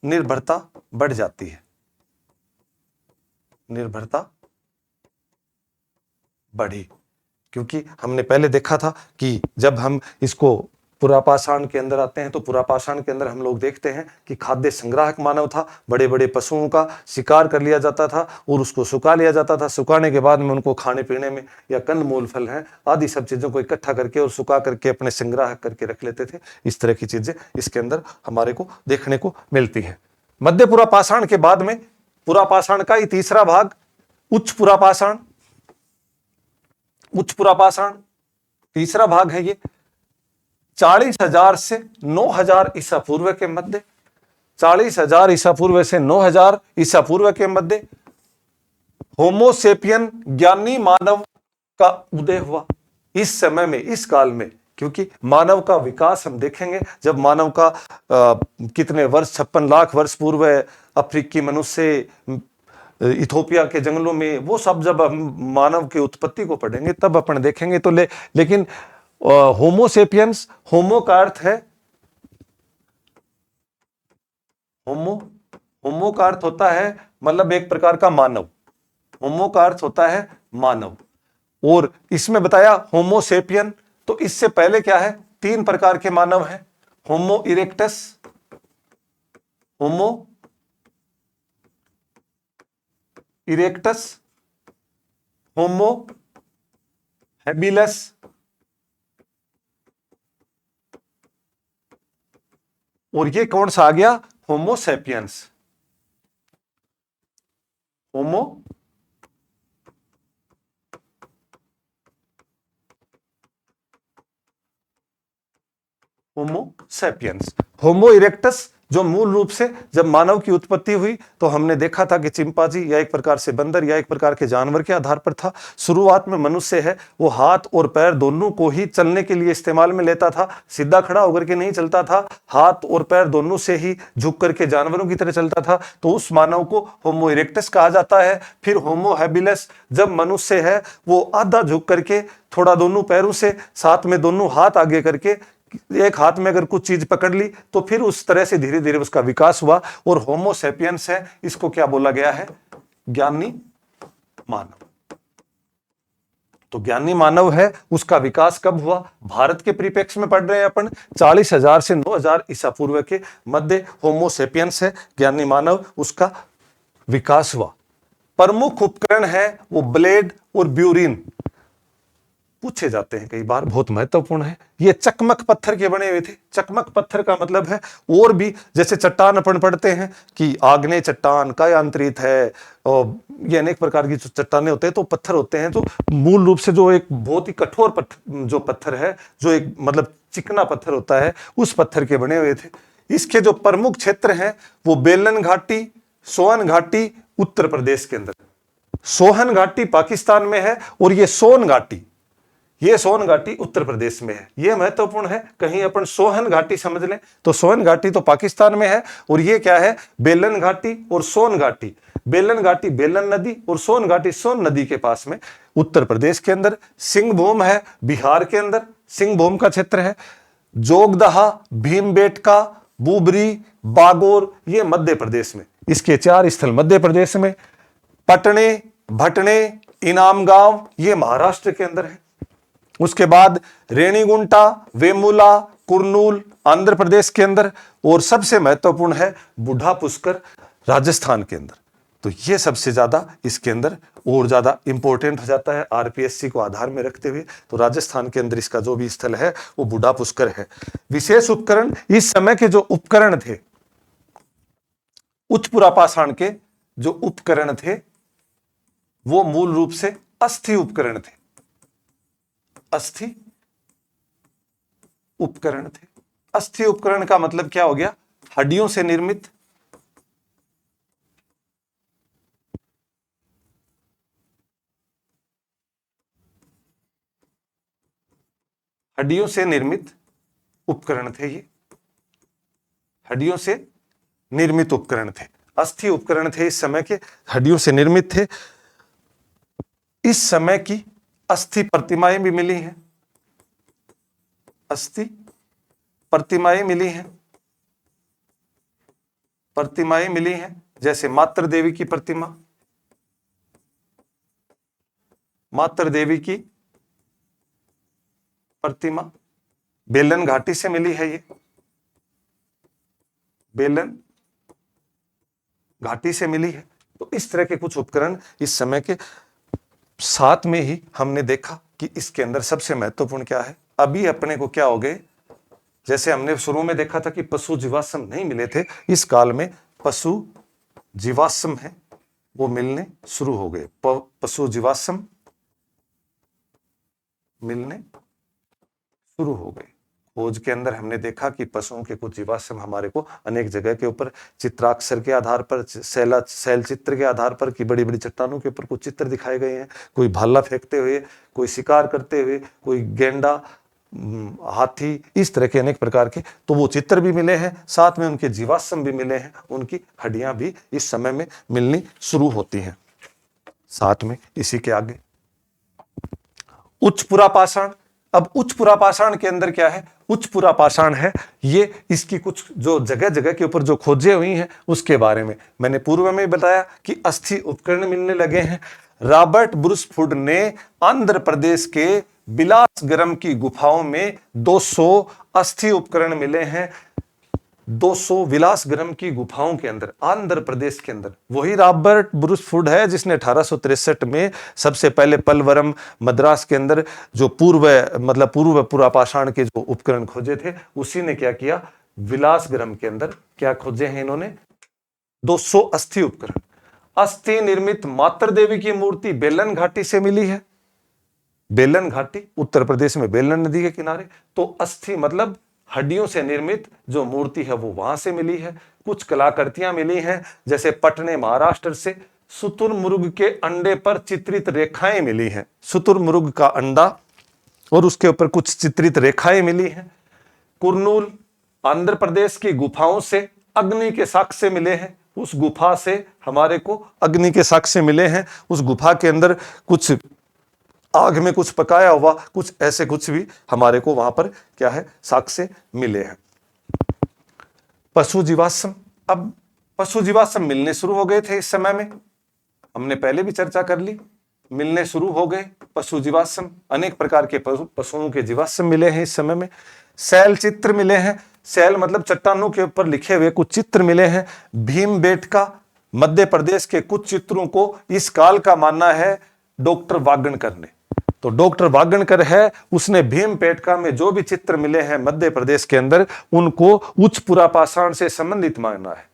निर्भरता बढ़ जाती है। निर्भरता बढ़ी, क्योंकि हमने पहले देखा था कि जब हम इसको पुरापाषाण के अंदर आते हैं तो पुरापाषाण के अंदर हम लोग देखते हैं कि खाद्य संग्राहक मानव था। बड़े बड़े पशुओं का शिकार कर लिया जाता था और उसको सुखा लिया जाता था। सुखाने के बाद में उनको खाने पीने में या कंद मूल फल हैं आदि सब चीज़ों को इकट्ठा करके और सुखा करके अपने संग्राह करके रख लेते थे। इस तरह की चीज़ें इसके अंदर हमारे को देखने को मिलती है। मध्य पुरापाषाण के बाद में पुरापाषाण का ही तीसरा भाग उच्च पुरापाषाण। उच्च पुरापाषाण तीसरा भाग है। ये 40,000 से 9,000 ईसा पूर्व के मध्य, 40,000 ईसा पूर्व से 9,000 ईसा पूर्व के मध्य होमोसेपियन ज्ञानी मानव का उदय हुआ। इस समय में, इस काल में, क्योंकि मानव का विकास हम देखेंगे जब मानव का कितने वर्ष 56 लाख वर्ष पूर्व अफ्रीकी मनुष्य इथोपिया के जंगलों में, वो सब जब हम मानव की उत्पत्ति को पढ़ेंगे तब अपन देखेंगे। तो लेकिन होमोसेपियंस, होमो का अर्थ है होमो का अर्थ होता है मतलब एक प्रकार का मानव। होमो का अर्थ होता है मानव। और इसमें बताया होमोसेपियन, तो इससे पहले क्या है? 3 प्रकार के मानव हैं। होमो इरेक्टस, होमो इरेक्टस, होमो हैबिलस और ये कौन सा आ गया? Homo sapiens. Homo sapiens. होमो इरेक्टस जो मूल रूप से जब मानव की उत्पत्ति हुई तो हमने देखा था कि चिंपांजी या एक प्रकार से बंदर या एक प्रकार के जानवर के आधार पर था। शुरुआत में मनुष्य है वो हाथ और पैर दोनों को ही चलने के लिए इस्तेमाल में लेता था। सीधा खड़ा होकर के नहीं चलता था, हाथ और पैर दोनों से ही झुक करके जानवरों की तरह चलता था। तो उस मानव को होमो इरेक्टस कहा जाता है। फिर होमो हैबिलस, जब मनुष्य है वो आधा झुक करके थोड़ा दोनों पैरों से साथ में दोनों हाथ आगे करके एक हाथ में अगर कुछ चीज पकड़ ली तो फिर उस तरह से धीरे धीरे उसका विकास हुआ, और होमो सेपियंस है, इसको क्या बोला गया है? ज्ञानी मानव। तो ज्ञानी मानव है, उसका विकास कब हुआ? भारत के परिप्रेक्ष्य में पढ़ रहे हैं अपन, 40,000 से 9,000 ईसा पूर्व के मध्य होमो सेपियंस है, ज्ञानी मानव, उसका विकास हुआ। प्रमुख उपकरण है वो ब्लेड और ब्यूरिन, पूछे जाते हैं कई बार, बहुत महत्वपूर्ण है। ये चकमक पत्थर के बने हुए थे। चकमक पत्थर का मतलब है और भी, जैसे चट्टान अपन पढ़ते हैं कि आग्नेय चट्टान, कायांतरित है, और ये अनेक प्रकार की चट्टाने होते हैं, तो पत्थर होते हैं जो मूल रूप से जो एक बहुत ही कठोर पत्थर, जो पत्थर है, जो एक मतलब चिकना पत्थर होता है, उस पत्थर के बने हुए थे। इसके जो प्रमुख क्षेत्र हैं वो बेलन घाटी, सोन घाटी उत्तर प्रदेश के अंदर, सोहन घाटी पाकिस्तान में है, और ये सोन घाटी, ये सोन घाटी उत्तर प्रदेश में है। ये महत्वपूर्ण है, कहीं अपन सोहन घाटी समझ लें तो सोहन घाटी तो पाकिस्तान में है, और ये क्या है? बेलन घाटी और सोन घाटी। बेलन घाटी बेलन नदी और सोन घाटी सोन नदी के पास में उत्तर प्रदेश के अंदर। सिंहभूम है बिहार के अंदर, सिंहभूम का क्षेत्र है। जोगदहा, भीमबेटका, बुबरी, बागोर, ये मध्य प्रदेश में, इसके 4 स्थल मध्य प्रदेश में। पटने, भटने, इनाम गांव, ये महाराष्ट्र के अंदर है। उसके बाद रेणीगुंटा, वेमुला, कुरनूल आंध्र प्रदेश के अंदर, और सबसे महत्वपूर्ण है बुढ़ा पुष्कर राजस्थान के अंदर। तो ये सबसे ज्यादा इसके अंदर और ज्यादा इंपॉर्टेंट हो जाता है आरपीएससी को आधार में रखते हुए। तो राजस्थान के अंदर इसका जो भी स्थल है वो बुढ़ा पुष्कर है। विशेष उपकरण, इस समय के जो उपकरण थे, उच्च पुरापाषाण के जो उपकरण थे वो मूल रूप से अस्थि उपकरण थे। अस्थि उपकरण थे। अस्थि उपकरण का मतलब क्या हो गया? हड्डियों से निर्मित, हड्डियों से निर्मित उपकरण थे। ये हड्डियों से निर्मित उपकरण थे, अस्थि उपकरण थे इस समय के, हड्डियों से निर्मित थे। इस समय की अस्थि प्रतिमाएं भी मिली हैं, अस्थि प्रतिमाएं मिली हैं, प्रतिमाएं मिली हैं, जैसे मातृ देवी की प्रतिमा, मातृ देवी की प्रतिमा बेलन घाटी से मिली है। ये बेलन घाटी से मिली है। तो इस तरह के कुछ उपकरण इस समय के, साथ में ही हमने देखा कि इसके अंदर सबसे महत्वपूर्ण क्या है। अभी अपने को क्या हो गए, जैसे हमने शुरू में देखा था कि पशु जीवाश्म नहीं मिले थे, इस काल में पशु जीवाश्म है वो मिलने शुरू हो गए। पशु जीवाश्म मिलने शुरू हो गए। खोज के अंदर हमने देखा कि पशुओं के कुछ जीवाश्म हमारे को अनेक जगह के ऊपर चित्राक्षर के आधार पर, शैल चित्र के आधार पर, कि बड़ी बड़ी चट्टानों के ऊपर कुछ चित्र दिखाए गए हैं, कोई भाला फेंकते हुए, कोई शिकार करते हुए, कोई गेंडा, हाथी, इस तरह के अनेक प्रकार के, तो वो चित्र भी मिले हैं, साथ में उनके जीवाश्म भी मिले हैं, उनकी हड्डियां भी इस समय में मिलनी शुरू होती हैं। साथ में इसी के आगे उच्च पुरापाषाण। अब उच्च पुरापाषाण के अंदर क्या है? उच्च पुरापाषाण है ये, इसकी कुछ जो जगह जगह के ऊपर जो खोजें हुई हैं उसके बारे में मैंने पूर्व में बताया कि अस्थि उपकरण मिलने लगे हैं। रॉबर्ट ब्रुसफुड ने आंध्र प्रदेश के बिलासगरम की गुफाओं में 200 अस्थि उपकरण मिले हैं। 200 विलासगरम की गुफाओं के अंदर आंध्र प्रदेश के अंदर। वही रॉबर्ट ब्रुसफुड है जिसने 1863 में सबसे पहले पलवरम मद्रास के अंदर जो पूर्व पुरापाषाण के जो उपकरण खोजे थे, उसी ने क्या किया, विलासगरम के अंदर क्या खोजे हैं इन्होंने? 200 अस्थि उपकरण। अस्थि निर्मित मातृ देवी की मूर्ति बेलन घाटी से मिली है। बेलन घाटी उत्तर प्रदेश में, बेलन नदी के किनारे। तो अस्थि मतलब हड्डियों से निर्मित जो मूर्ति है वो वहां से मिली है। कुछ कलाकृतियां मिली हैं, जैसे पटने महाराष्ट्र से शुतुरमुर्ग के अंडे पर चित्रित रेखाएं मिली हैं। शुतुरमुर्ग का अंडा और उसके ऊपर कुछ चित्रित रेखाएं मिली हैं। कुरनूल आंध्र प्रदेश की गुफाओं से अग्नि के साक्ष्य मिले हैं। उस गुफा से हमारे को अग्नि के साक्ष्य मिले हैं। उस गुफा के अंदर कुछ आग में कुछ पकाया हुआ, कुछ ऐसे कुछ भी हमारे को वहां पर क्या है, साक्ष्य मिले हैं। पशु जीवाश्म, अब पशु जीवाश्म मिलने शुरू हो गए थे इस समय में, हमने पहले भी चर्चा कर ली, मिलने शुरू हो गए पशु जीवाश्म, अनेक प्रकार के पशुओं के जीवाश्म मिले हैं इस समय में। शैल चित्र मिले हैं, शैल मतलब चट्टानों के ऊपर लिखे हुए कुछ चित्र मिले हैं। भीमबेटका मध्य प्रदेश के कुछ चित्रों को इस काल का मानना है डॉक्टर वागणकर ने। तो डॉक्टर वागणकर है, उसने भीमबेटका में जो भी चित्र मिले हैं मध्य प्रदेश के अंदर, उनको उच्च पुरापाषाण से संबंधित माना है।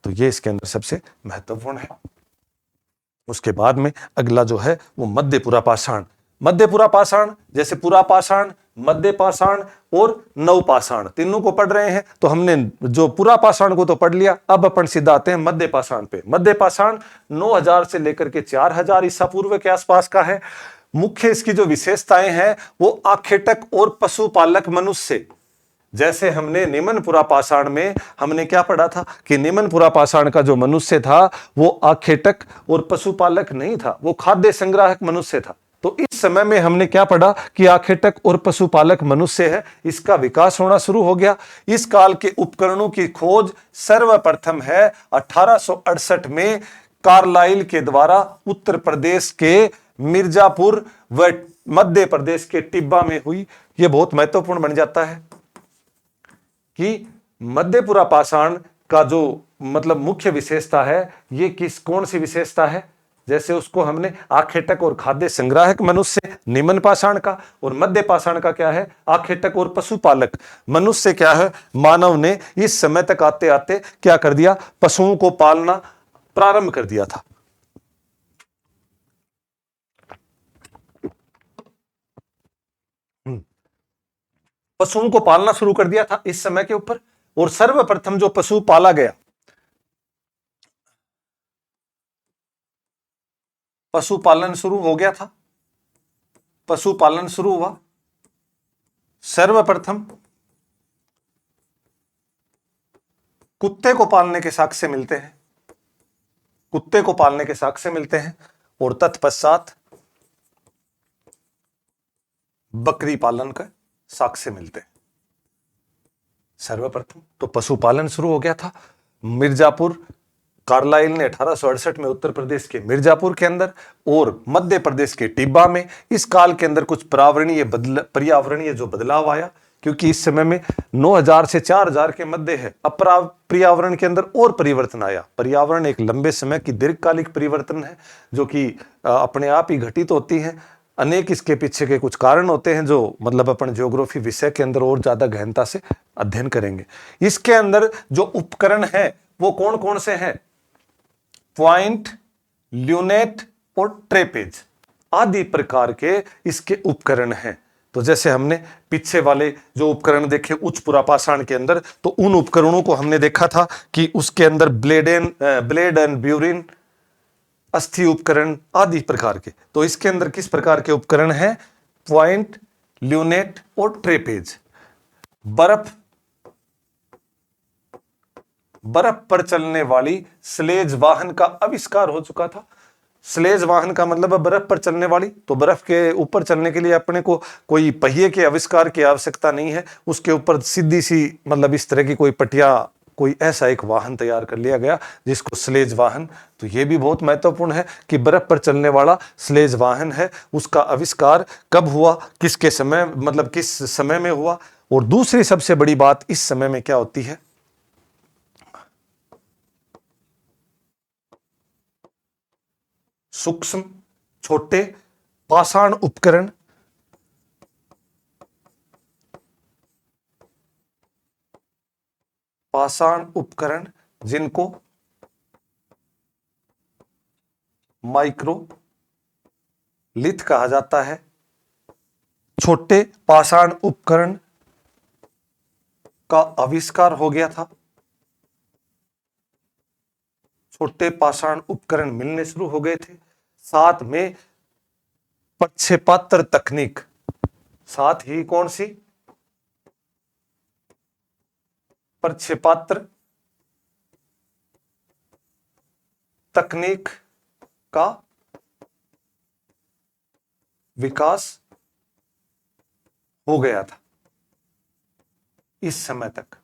तो ये इसके अंदर सबसे महत्वपूर्ण है। उसके बाद में अगला जो है वो मध्य पुरापाषाण। मध्य पुरापाषाण जैसे पुरापाषाण, मध्य पाषाण और नवपाषाण, तीनों को पढ़ रहे हैं। तो हमने जो पुरापाषाण को तो पढ़ लिया, अब अपन सीधा आते हैं मध्य पाषाण पे। मध्य पाषाण 9000 से लेकर के 4000 ईसा पूर्व के आसपास का है। मुख्य इसकी जो विशेषताएं हैं वो आखेटक और पशुपालक मनुष्य, जैसे हमने निमन पुरापाषाण में हमने क्या पढ़ा था कि निमन पुरापाषाण का जो मनुष्य था वो आखेटक और पशुपालक नहीं था, वो खाद्य संग्राहक मनुष्य था। तो इस समय में हमने क्या पढ़ा कि आखेटक और पशुपालक मनुष्य है, इसका विकास होना शुरू हो गया। इस काल के उपकरणों की खोज सर्वप्रथम है 1868 में कार्लाइल के द्वारा उत्तर प्रदेश के मिर्जापुर व मध्य प्रदेश के टिब्बा में हुई। यह बहुत महत्वपूर्ण बन जाता है कि मध्य पुरापाषाण का जो मतलब मुख्य विशेषता है, ये कौन सी विशेषता है। जैसे उसको हमने आखेटक और खाद्य संग्राहक मनुष्य निम्न पाषाण का, और मध्य पाषाण का क्या है आखेटक और पशुपालक मनुष्य क्या है। मानव ने इस समय तक आते आते क्या कर दिया, पशुओं को पालना प्रारंभ कर दिया था। पशुओं को पालना शुरू कर दिया था इस समय के ऊपर। और सर्वप्रथम जो पशु पाला गया, पशुपालन शुरू हो गया था, पशुपालन शुरू हुआ। सर्वप्रथम कुत्ते को पालने के साक्ष्य मिलते हैं, कुत्ते को पालने के साक्ष्य मिलते हैं। और तत्पश्चात बकरी पालन का साक्ष्य मिलते हैं। सर्वप्रथम तो पशुपालन शुरू हो गया था। मिर्जापुर, कार्लाइल ने 1868 में उत्तर प्रदेश के मिर्जापुर के अंदर और मध्य प्रदेश के टिब्बा में इस काल के अंदर कुछ पर्यावरणीय जो बदलाव आया, क्योंकि इस समय में 9000 से 4000 के मध्य है। अब पर्यावरण के अंदर और परिवर्तन आया। पर्यावरण एक लंबे समय की दीर्घकालिक परिवर्तन है जो कि अपने आप ही घटित होती है। अनेक इसके पीछे के कुछ कारण होते हैं जो मतलब अपन ज्योग्राफी विषय के अंदर और ज्यादा गहनता से अध्ययन करेंगे। इसके अंदर जो उपकरण है वो कौन कौन से हैं, पॉइंट, ल्यूनेट और ट्रेपेज आदि प्रकार के इसके उपकरण हैं। तो जैसे हमने पीछे वाले जो उपकरण देखे उच्च पुरापाषाण के अंदर, तो उन उपकरणों को हमने देखा था कि उसके अंदर ब्लेड एंड ब्यूरिन, अस्थि उपकरण आदि प्रकार के। तो इसके अंदर किस प्रकार के उपकरण हैं, पॉइंट, ल्यूनेट और ट्रेपेज। बर्फ पर चलने वाली स्लेज वाहन का आविष्कार हो चुका था। स्लेज वाहन का मतलब है बर्फ पर चलने वाली। तो बर्फ के ऊपर चलने के लिए अपने को कोई पहिए के आविष्कार की आवश्यकता नहीं है, उसके ऊपर सीधी सी मतलब इस तरह की कोई पटिया, कोई ऐसा एक वाहन तैयार कर लिया गया जिसको स्लेज वाहन। तो यह भी बहुत महत्वपूर्ण है कि बर्फ पर चलने वाला स्लेज वाहन है, उसका आविष्कार कब हुआ, किसके समय मतलब किस समय में हुआ। और दूसरी सबसे बड़ी बात इस समय में क्या होती है, सूक्ष्म छोटे पाषाण उपकरण, पाषाण उपकरण जिनको माइक्रोलिथ कहा जाता है। छोटे पाषाण उपकरण का आविष्कार हो गया था, छोटे पाषाण उपकरण मिलने शुरू हो गए थे। साथ में प्रक्षेपात्र तकनीक, साथ ही कौन सी, प्रक्षेपात्र तकनीक का विकास हो गया था। इस समय तक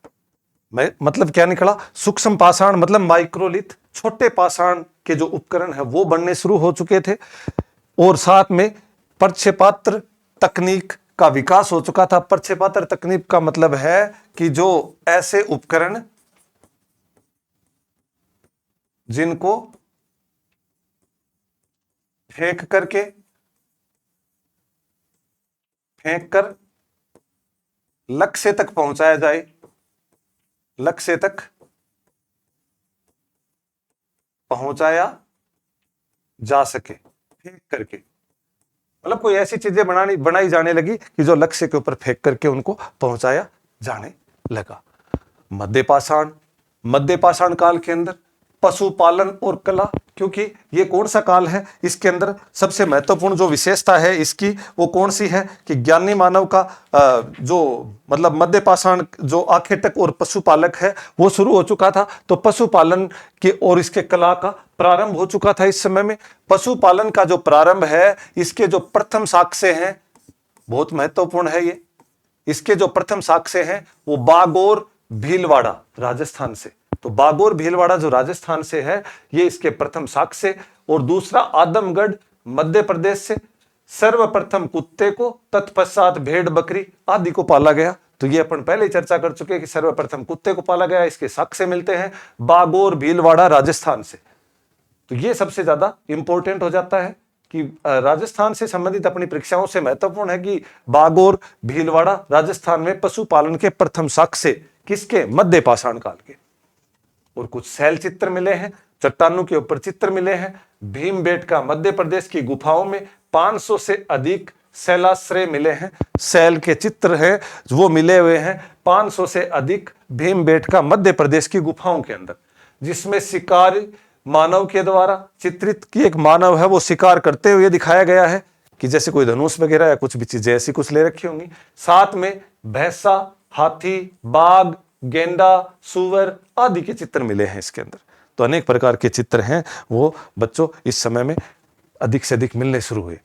मैं मतलब क्या निकला, सूक्ष्म पाषाण मतलब माइक्रोलिथ, छोटे पाषाण के जो उपकरण है वो बनने शुरू हो चुके थे, और साथ में प्रक्षेपात्र तकनीक का विकास हो चुका था। प्रक्षेपात्र तकनीक का मतलब है कि जो ऐसे उपकरण जिनको फेंक कर लक्ष्य तक पहुंचाया जाए, लक्ष्य तक पहुंचाया जा सके, फेंक करके मतलब कोई ऐसी चीजें बनाई जाने लगी कि जो लक्ष्य के ऊपर फेंक करके उनको पहुंचाया जाने लगा। मध्य पाषाण काल के अंदर पशुपालन और कला, क्योंकि ये कौन सा काल है, इसके अंदर सबसे महत्वपूर्ण जो विशेषता है इसकी वो कौन सी है कि ज्ञानी मानव का जो मतलब मध्य पाषाण जो आखेटक और पशुपालक है वो शुरू हो चुका था। तो पशुपालन के और इसके कला का प्रारंभ हो चुका था। इस समय में पशुपालन का जो प्रारंभ है, इसके जो प्रथम साक्ष्य हैं बहुत महत्वपूर्ण है ये। इसके जो प्रथम साक्ष्य हैं वो बागोर भीलवाड़ा राजस्थान से, तो बागोर भीलवाड़ा जो राजस्थान से है ये इसके प्रथम साक्ष्य। और दूसरा आदमगढ़ मध्य प्रदेश से सर्वप्रथम कुत्ते को, तत्पश्चात भेड़ बकरी आदि को पाला गया। तो ये अपन पहले ही चर्चा कर चुके हैं कि सर्वप्रथम कुत्ते को पाला गया, इसके साक्ष्य मिलते हैं बागोर भीलवाड़ा राजस्थान से। तो ये सबसे ज्यादा इंपॉर्टेंट हो जाता है कि राजस्थान से संबंधित अपनी परीक्षाओं से महत्वपूर्ण है कि बागोर भीलवाड़ा राजस्थान में पशुपालन के प्रथम साक्ष्य किसके, मध्य पाषाण काल के। और कुछ शैल चित्र मिले हैं, चट्टानों के ऊपर चित्र मिले हैं। भीमबेटका मध्य प्रदेश की गुफाओं में 500 से अधिक शैलाश्रय मिले हैं, शैल के चित्र हैं वो मिले हुए हैं 500 से अधिक भीमबेटका मध्य प्रदेश की गुफाओं के अंदर, जिसमें शिकारी मानव के द्वारा चित्रित की एक मानव है वो शिकार करते हुए दिखाया गया है कि जैसे कोई धनुष वगैरह या कुछ भी चीजें ऐसी कुछ ले रखी होंगी। साथ में भैंसा, हाथी, बाघ, गेंडा, सुअर आदि के चित्र मिले हैं इसके अंदर। तो अनेक प्रकार के चित्र हैं वो बच्चों इस समय में अधिक से अधिक मिलने शुरू हुए।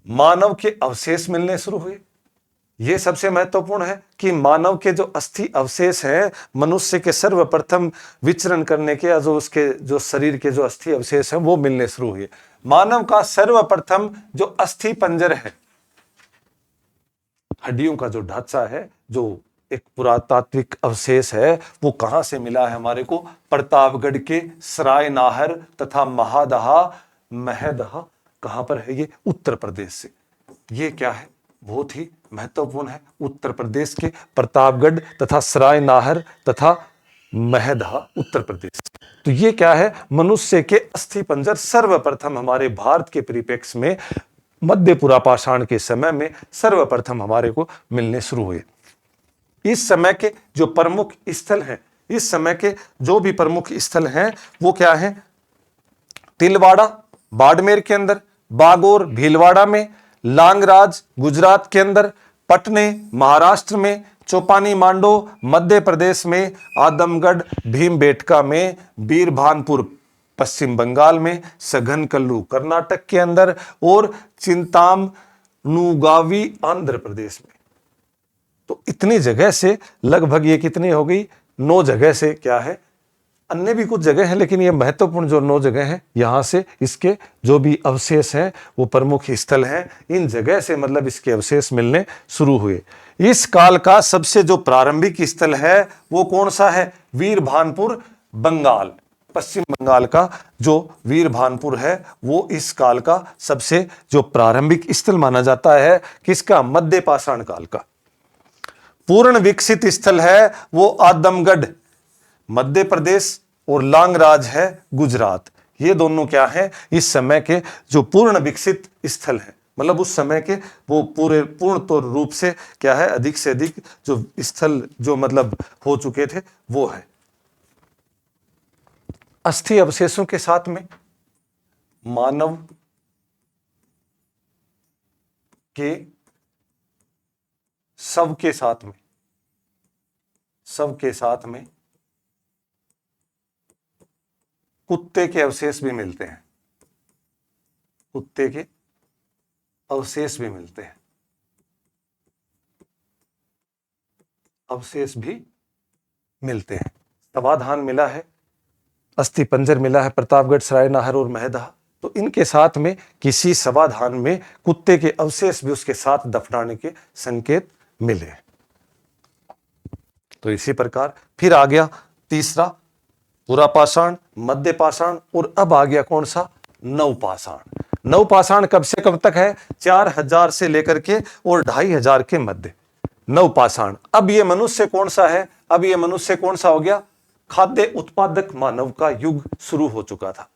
मानव के अवशेष मिलने शुरू हुए। यह सबसे महत्वपूर्ण है कि मानव के जो अस्थि अवशेष हैं, मनुष्य के सर्वप्रथम विचरण करने के जो उसके जो शरीर के जो अस्थि अवशेष हैं वो मिलने शुरू हुए। मानव का सर्वप्रथम जो अस्थि पंजर है, हड्डियों का जो ढांचा है, जो एक पुरातात्विक अवशेष है वो कहां से मिला है हमारे को, प्रतापगढ़ के सराय नाहर तथा महादहा महदहा, कहां पर है ये, उत्तर प्रदेश से। ये क्या है, बहुत ही महत्वपूर्ण है, उत्तर प्रदेश के प्रतापगढ़ तथा सराय नाहर तथा महदहा उत्तर प्रदेश। तो ये क्या है, मनुष्य के अस्थि पंजर सर्वप्रथम हमारे भारत के परिप्रेक्ष्य में मध्य पुरापाषाण के समय में सर्वप्रथम हमारे को मिलने शुरू हुए। इस समय के जो प्रमुख स्थल हैं, इस समय के जो भी प्रमुख स्थल हैं वो क्या है, तिलवाड़ा बाड़मेर के अंदर, बागोर भीलवाड़ा में, लांगराज गुजरात के अंदर, पटने महाराष्ट्र में, चौपानी मांडो मध्य प्रदेश में, आदमगढ़ भीमबेटका में, बीरभानपुर पश्चिम बंगाल में, सघनकल्लू कर्नाटक के अंदर और चिंतामनुगावी आंध्र प्रदेश में। तो इतनी जगह से लगभग ये कितनी हो गई, 9 जगह से क्या है, अन्य भी कुछ जगह हैं लेकिन ये महत्वपूर्ण जो 9 जगह हैं यहां से इसके जो भी अवशेष हैं वो प्रमुख स्थल हैं, इन जगह से मतलब इसके अवशेष मिलने शुरू हुए। इस काल का सबसे जो प्रारंभिक स्थल है वो कौन सा है, वीरभानपुर बंगाल, पश्चिम बंगाल का जो वीरभानपुर है वो इस काल का सबसे जो प्रारंभिक स्थल माना जाता है, किसका, मध्य पाषाण काल का। पूर्ण विकसित स्थल है वो आदमगढ़ मध्य प्रदेश और लांगराज है गुजरात। ये दोनों क्या है, इस समय के जो पूर्ण विकसित स्थल है, मतलब उस समय के वो पूर्ण तौर रूप से क्या है, अधिक से अधिक जो स्थल जो मतलब हो चुके थे वो है। अस्थि अवशेषों के साथ में मानव के शव के साथ में कुत्ते के अवशेष भी मिलते हैं, कुत्ते के अवशेष भी मिलते हैं, अवशेष भी मिलते हैं। समाधान मिला है, अस्थि पंजर मिला है प्रतापगढ़, सराय नाहर और महदहा। तो इनके साथ में किसी समाधान में कुत्ते के अवशेष भी उसके साथ दफनाने के संकेत मिले। तो इसी प्रकार फिर आ गया तीसरा पुरापाषाण, मध्य पाषाण और अब आ गया कौन सा, नवपाषाण। नवपाषाण कब से कब तक है, 4000 से लेकर के और 2500 के मध्य नवपाषाण। अब ये मनुष्य कौन सा है, अब ये मनुष्य कौन सा हो गया, खाद्य उत्पादक मानव का युग शुरू हो चुका था।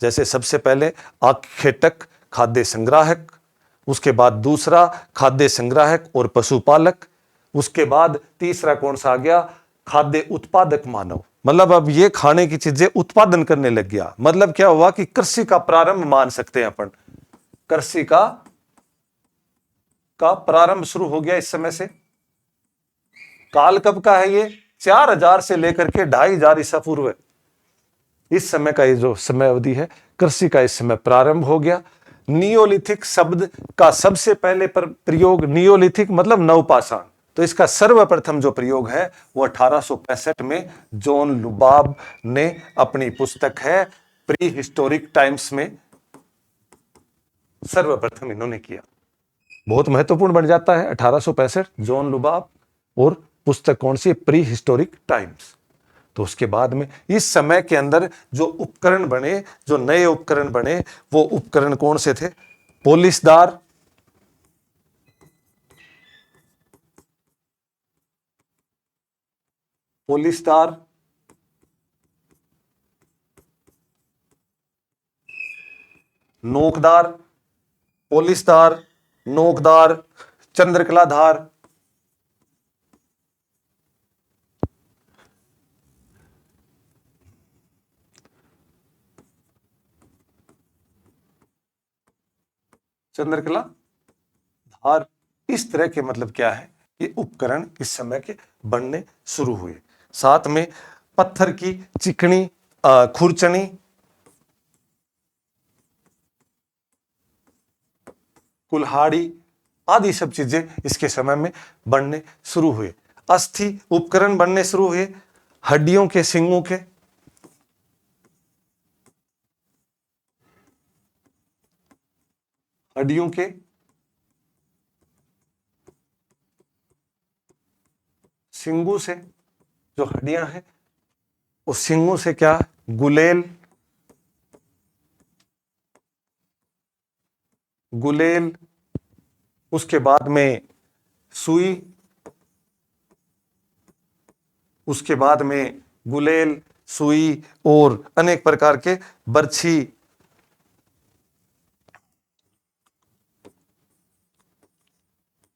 जैसे सबसे पहले आखेटक खाद्य संग्राहक, उसके बाद दूसरा खाद्य संग्राहक और पशुपालक, उसके बाद तीसरा कौन सा आ गया, खाद्य उत्पादक मानव। मतलब अब ये खाने की चीजें उत्पादन करने लग गया। मतलब क्या हुआ कि कृषि का प्रारंभ मान सकते हैं अपन, कृषि का प्रारंभ शुरू हो गया इस समय से। काल कब का है ये, 4000 से लेकर के 2500 ईसा पूर्व, इस समय का ये जो समय अवधि है कृषि का, इस समय प्रारंभ हो गया। नियोलिथिक शब्द का सबसे पहले प्रयोग, नियोलिथिक मतलब नवपाषाण, तो इसका सर्वप्रथम जो प्रयोग है वो 1865 में जॉन लुबाब ने अपनी पुस्तक है प्री हिस्टोरिक टाइम्स में सर्वप्रथम इन्होंने किया। बहुत महत्वपूर्ण बन जाता है 1865, जॉन लुबाब, और पुस्तक कौन सी, प्री हिस्टोरिक टाइम्स। तो उसके बाद में इस समय के अंदर जो उपकरण बने, जो नए उपकरण बने, वो उपकरण कौन से थे, पोलिसदार, पोलिसदार, नोकदार, पोलिसदार, नोकदार, चंद्रकलाधार, चंद्रकला धार, इस तरह के मतलब क्या है, ये उपकरण इस समय के बनने शुरू हुए। साथ में पत्थर की चिकनी खुरचनी, कुल्हाड़ी आदि सब चीजें इसके समय में बनने शुरू हुए। अस्थि उपकरण बनने शुरू हुए, हड्डियों के, सींगों के, हड्डियों के, सींगों से, जो हड्डियां हैं उस सींगों से क्या, गुलेल, गुलेल, उसके बाद में सुई, उसके बाद में गुलेल, सुई और अनेक प्रकार के बर्छी,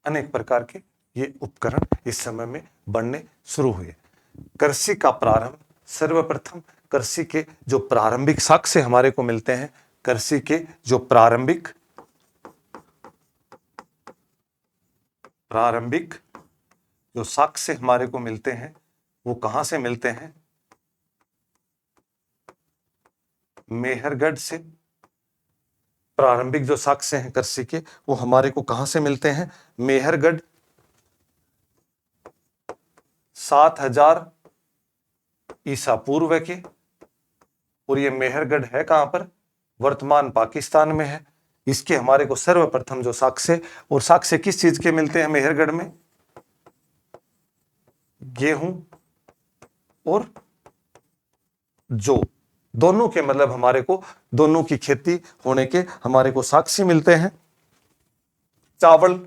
अनेक प्रकार के ये उपकरण इस समय में बनने शुरू हुए। कृषि का प्रारंभ, सर्वप्रथम कृषि के जो प्रारंभिक साक्ष्य हमारे को मिलते हैं, कृषि के जो प्रारंभिक जो साक्ष्य हमारे को मिलते हैं वो कहां से मिलते हैं, मेहरगढ़ से। प्रारंभिक जो साक्ष्य हैं कृषि के वो हमारे को कहां से मिलते हैं, मेहरगढ़। 7000 ईसा पूर्व के, और ये मेहरगढ़ है कहां पर, वर्तमान पाकिस्तान में है। इसके हमारे को सर्वप्रथम जो साक्ष्य, और साक्ष्य किस चीज के मिलते हैं मेहरगढ़ में, गेहूं और जौ, दोनों के मतलब हमारे को दोनों की खेती होने के हमारे को साक्ष्य मिलते हैं। चावल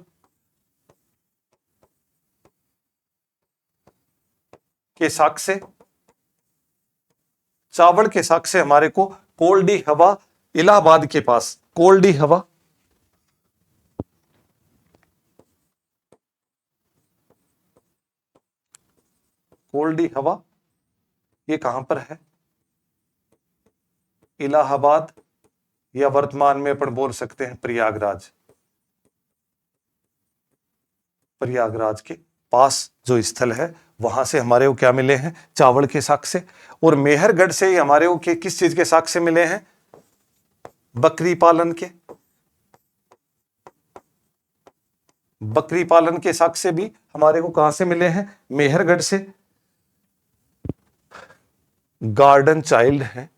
के साक्ष्य, चावल के साक्ष्य हमारे को कोल्डी हवा, इलाहाबाद के पास कोल्डी हवा, कोल्डी हवा ये कहां पर है, इलाहाबाद, या वर्तमान में अपन बोल सकते हैं प्रयागराज, प्रयागराज के पास जो स्थल है वहां से हमारे को क्या मिले हैं, चावल के साक्ष्य। और मेहरगढ़ से ही हमारे को किस चीज के साक्ष्य मिले हैं, बकरी पालन के, बकरी पालन के साक्ष्य भी हमारे को कहां से मिले हैं? मेहरगढ़ से। गार्डन चाइल्ड है,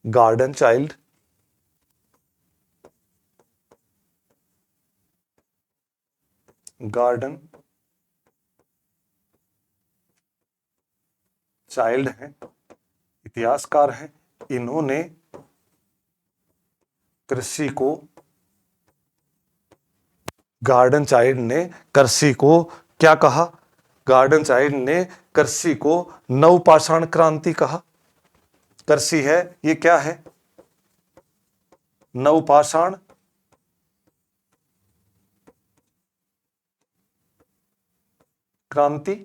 गार्डन चाइल्ड, गार्डन चाइल्ड है, इतिहासकार हैं। इन्होंने कृषि को, गार्डन चाइल्ड ने कृषि को क्या कहा? गार्डन चाइल्ड ने कृषि को नवपाषाण क्रांति कहा। कृषि है, ये क्या है? नवपाषाण क्रांति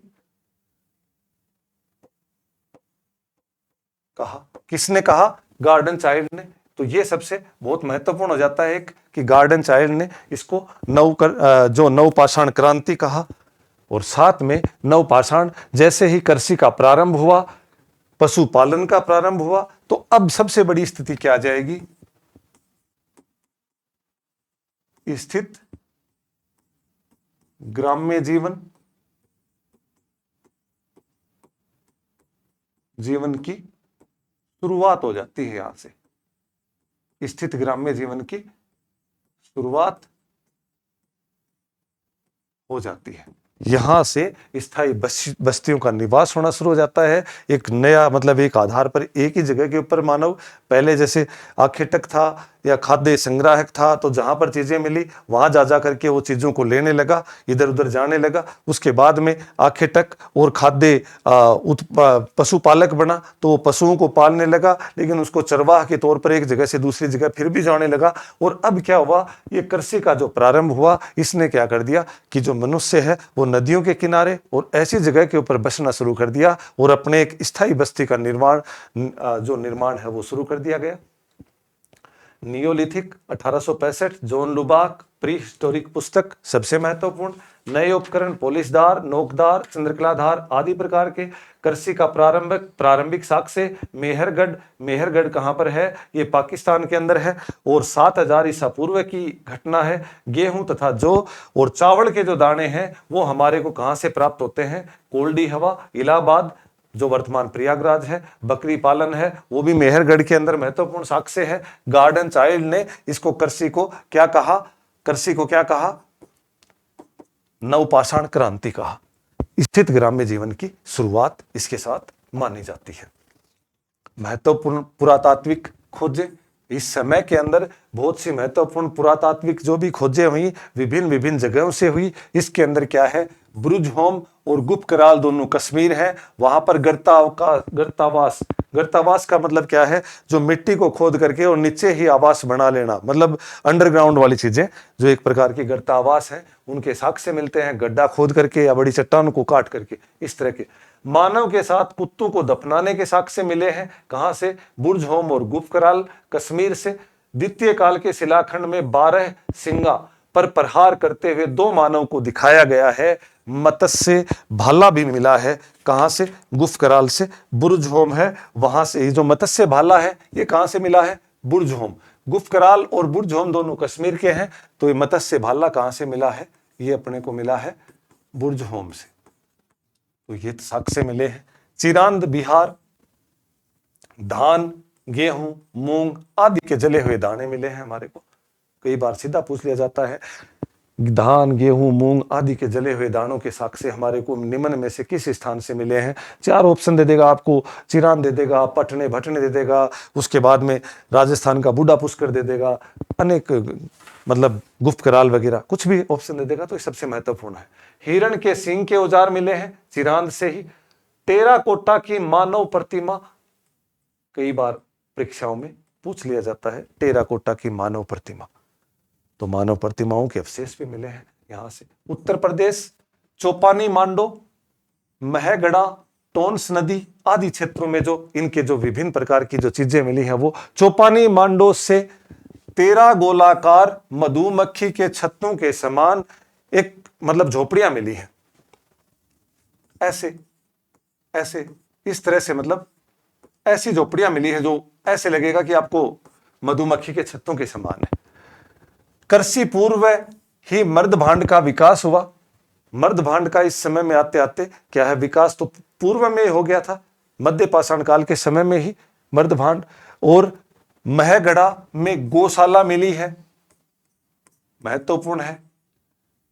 कहा। किसने कहा? गार्डन चाइल्ड ने। तो ये सबसे बहुत महत्वपूर्ण हो जाता है एक, कि गार्डन चाइल्ड ने इसको जो नवपाषाण क्रांति कहा। और साथ में नवपाषाण, जैसे ही कृषि का प्रारंभ हुआ, पशुपालन का प्रारंभ हुआ, तो अब सबसे बड़ी स्थिति क्या आ जाएगी? स्थित ग्राम्य जीवन, जीवन की शुरुआत हो जाती है। यहां से स्थित ग्राम्य जीवन की शुरुआत हो जाती है। यहां से स्थायी बस्तियों का निवास होना शुरू हो जाता है। एक नया, मतलब एक आधार पर, एक ही जगह के ऊपर मानव, पहले जैसे आखेटक था या खाद्य संग्राहक था, तो जहां पर चीजें मिली वहां जा करके वो चीजों को लेने लगा, इधर उधर जाने लगा। उसके बाद में आखेटक और खाद्य पशुपालक बना, तो वो पशुओं को पालने लगा, लेकिन उसको चरवाह के तौर पर एक जगह से दूसरी जगह फिर भी जाने लगा। और अब क्या हुआ? ये कृषि का जो प्रारंभ हुआ, इसने क्या कर दिया कि जो मनुष्य है वो नदियों के किनारे और ऐसी जगह के ऊपर बसना शुरू कर दिया, और अपने एक स्थायी बस्ती का निर्माण है वो शुरू कर दिया गया। नियोलिथिक 1865, जॉन लुबाक, प्री हिस्टोरिक पुस्तक सबसे महत्वपूर्ण। नए उपकरण, पोलिसदार, नोकदार, चंद्रकलाधार आदि प्रकार के। कृषि का प्रारंभिक साक्ष्य मेहरगढ़। मेहरगढ़ कहां पर है? ये पाकिस्तान के अंदर है। और 7000 ईसा पूर्व की घटना है। गेहूं तथा जौ और चावल के जो दाने हैं वो हमारे को कहां से प्राप्त होते हैं? कोल्डी हवा, इलाहाबाद, जो वर्तमान प्रयागराज है। बकरी पालन है, वो भी मेहरगढ़ के अंदर महत्वपूर्ण साक्ष्य है। गार्डन चाइल्ड ने इसको, कृषि को क्या कहा? कृषि को क्या कहा? नवपाषाण क्रांति कहा। स्थित ग्राम्य जीवन की शुरुआत इसके साथ मानी जाती है। महत्वपूर्ण पुरातात्विक खोजें, इस समय के अंदर बहुत सी महत्वपूर्ण पुरातात्विक जो भी खोजें हुई, विभिन्न जगहों से हुई। इसके अंदर क्या है? बुर्जहोम और गुप्त कराल दोनों कश्मीर है। वहां पर गर्तावास का मतलब क्या है? जो मिट्टी को खोद करके और नीचे ही आवास बना लेना, मतलब अंडरग्राउंड वाली चीजें, जो एक प्रकार की गर्तावास है, उनके साक्ष्य मिलते हैं, गड्ढा खोद करके या बड़ी चट्टान को काट करके, इस तरह के। मानव के साथ कुत्तों को दफनाने के साक्ष्य मिले हैं। कहां से? बुर्जहोम और गुप्त कराल, कश्मीर से। द्वितीय काल के शिलाखंड में 12 सिंगा पर प्रहार करते हुए 2 मानव को दिखाया गया है। मत्स्य भाला भी मिला है। कहां से? गुप्त कराल से। बुर्जहोम है, वहां से। ये जो मत्स्य भाला है ये कहां से मिला है? बुर्जहोम। गुप्त कराल और बुर्जहोम दोनों कश्मीर के हैं। तो ये मत्स्य भाला कहां से मिला है? ये अपने को मिला है बुर्जहोम से। तो ये साक्ष्य मिले हैं। चिरांद, बिहार, धान, गेहूं, मूंग आदि के जले हुए दाने मिले हैं हमारे को। कई बार सीधा पूछ लिया जाता है, धान, गेहूं, मूंग आदि के जले हुए दानों के साक्ष्य हमारे को निम्न में से किस स्थान से मिले हैं? 4 ऑप्शन दे देगा आपको। चिरान दे देगा, पटने भटने दे देगा, उसके बाद में राजस्थान का बूढ़ा पुष्कर दे देगा, अनेक, मतलब गुप्त कराल वगैरह, कुछ भी ऑप्शन दे देगा। तो ये सबसे महत्वपूर्ण है। हिरण के सींग के औजार मिले हैं चिरांद से ही। टेराकोटा की मानव प्रतिमा, कई बार परीक्षाओं में पूछ लिया जाता है टेराकोटा की मानव प्रतिमा। तो मानव प्रतिमाओं के अवशेष भी मिले हैं यहां से। उत्तर प्रदेश, चौपानी मांडो, महगढ़ा, टोन्स नदी आदि क्षेत्रों में जो इनके जो विभिन्न प्रकार की जो चीजें मिली हैं, वो चौपानी मांडो से 13 गोलाकार मधुमक्खी के छत्तों के समान एक, मतलब झोपड़ियां मिली हैं। ऐसे ऐसे इस तरह से, मतलब ऐसी झोपड़ियां मिली है जो ऐसे लगेगा कि आपको मधुमक्खी के छत्तों के समान है। कृषि पूर्व ही मर्द भांड का विकास हुआ। मर्द भांड का इस समय में आते आते क्या है, विकास तो पूर्व में हो गया था, मध्य पाषाण काल के समय में ही मर्द भांड। और महगढ़ा में गौशाला मिली है, महत्वपूर्ण है।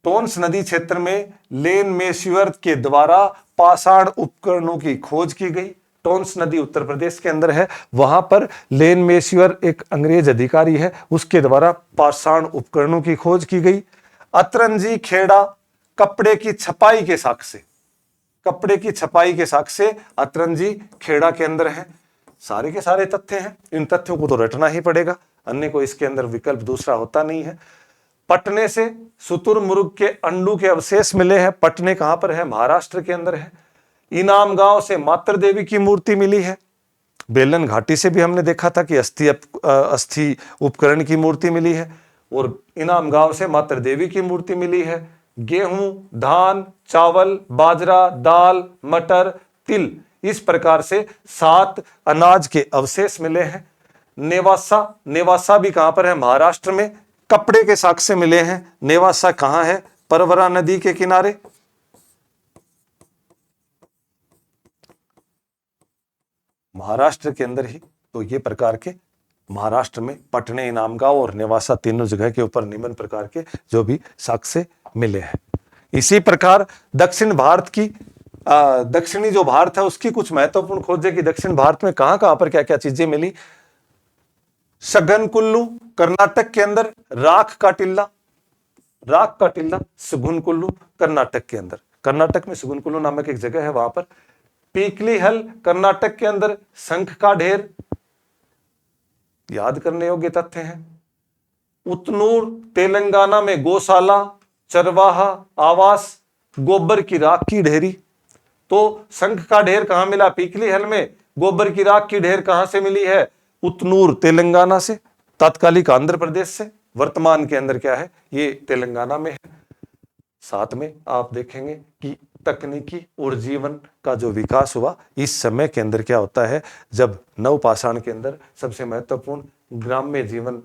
टोंस नदी क्षेत्र में लेन मेश्वर के द्वारा पाषाण उपकरणों की खोज की गई। टोंस नदी उत्तर प्रदेश के अंदर है, वहां पर लेन मेश्वर एक अंग्रेज अधिकारी है, उसके द्वारा पाषाण उपकरणों की खोज की गई। अतरंजी खेड़ा कपड़े की छपाई के साक्ष्य, कपड़े की छपाई के साक्ष्य अतरंजी खेड़ा के अंदर है। सारे के सारे तथ्य हैं, इन तथ्यों को तो रटना ही पड़ेगा, अन्य को इसके अंदर विकल्प दूसरा होता नहीं है। पटने से शुतुरमुर्ग के अंडों के अवशेष मिले हैं। पटने कहां पर है, महाराष्ट्र के अंदर है। इनाम गांव से मातृ देवी की मूर्ति मिली है। बेलन घाटी से भी हमने देखा था कि अस्थि उपकरण की मूर्ति मिली है, और इनाम गांव से मातृ देवी की मूर्ति मिली है। गेहूं, धान, चावल, बाजरा, दाल, मटर, तिल, इस प्रकार से 7 अनाज के अवशेष मिले हैं। नेवासा, नेवासा भी कहां पर है, महाराष्ट्र में। कपड़े के साक्ष्य मिले हैं। नेवासा कहां है, परवरा नदी के किनारे। महाराष्ट्र के अंदर ही। तो ये प्रकार के महाराष्ट्र में पटने, इनामगांव और नेवासा तीनों जगह के ऊपर निम्न प्रकार के जो भी साक्ष्य मिले हैं। इसी प्रकार दक्षिण भारत की दक्षिणी जो भारत है उसकी कुछ महत्वपूर्ण खोजें कि दक्षिण भारत में कहां कहां पर क्या क्या चीजें मिली। सघन कुल्लू कर्नाटक के अंदर, राख का टिल्ला, राख का टिल्ला सुगुन कुल्लू कर्नाटक के अंदर, कर्नाटक में सुगुन कुल्लू नामक एक जगह है वहां पर। पीकली हल कर्नाटक के अंदर, शंख का ढेर, याद करने योग्य तथ्य हैं। उतनूर तेलंगाना में गौशाला, चरवाहा आवास, गोबर की राख की ढेरी। तो शंख का ढेर कहां मिला, पीकली हल में। गोबर की राख की ढेर कहां से मिली है, उतनूर तेलंगाना से, तात्कालिक आंध्र प्रदेश से, वर्तमान के अंदर क्या है, ये तेलंगाना में है। साथ में आप देखेंगे कि तकनीकी और जीवन का जो विकास हुआ इस समय के अंदर क्या होता है, जब नवपाषाण के अंदर सबसे महत्वपूर्ण ग्राम्य जीवन,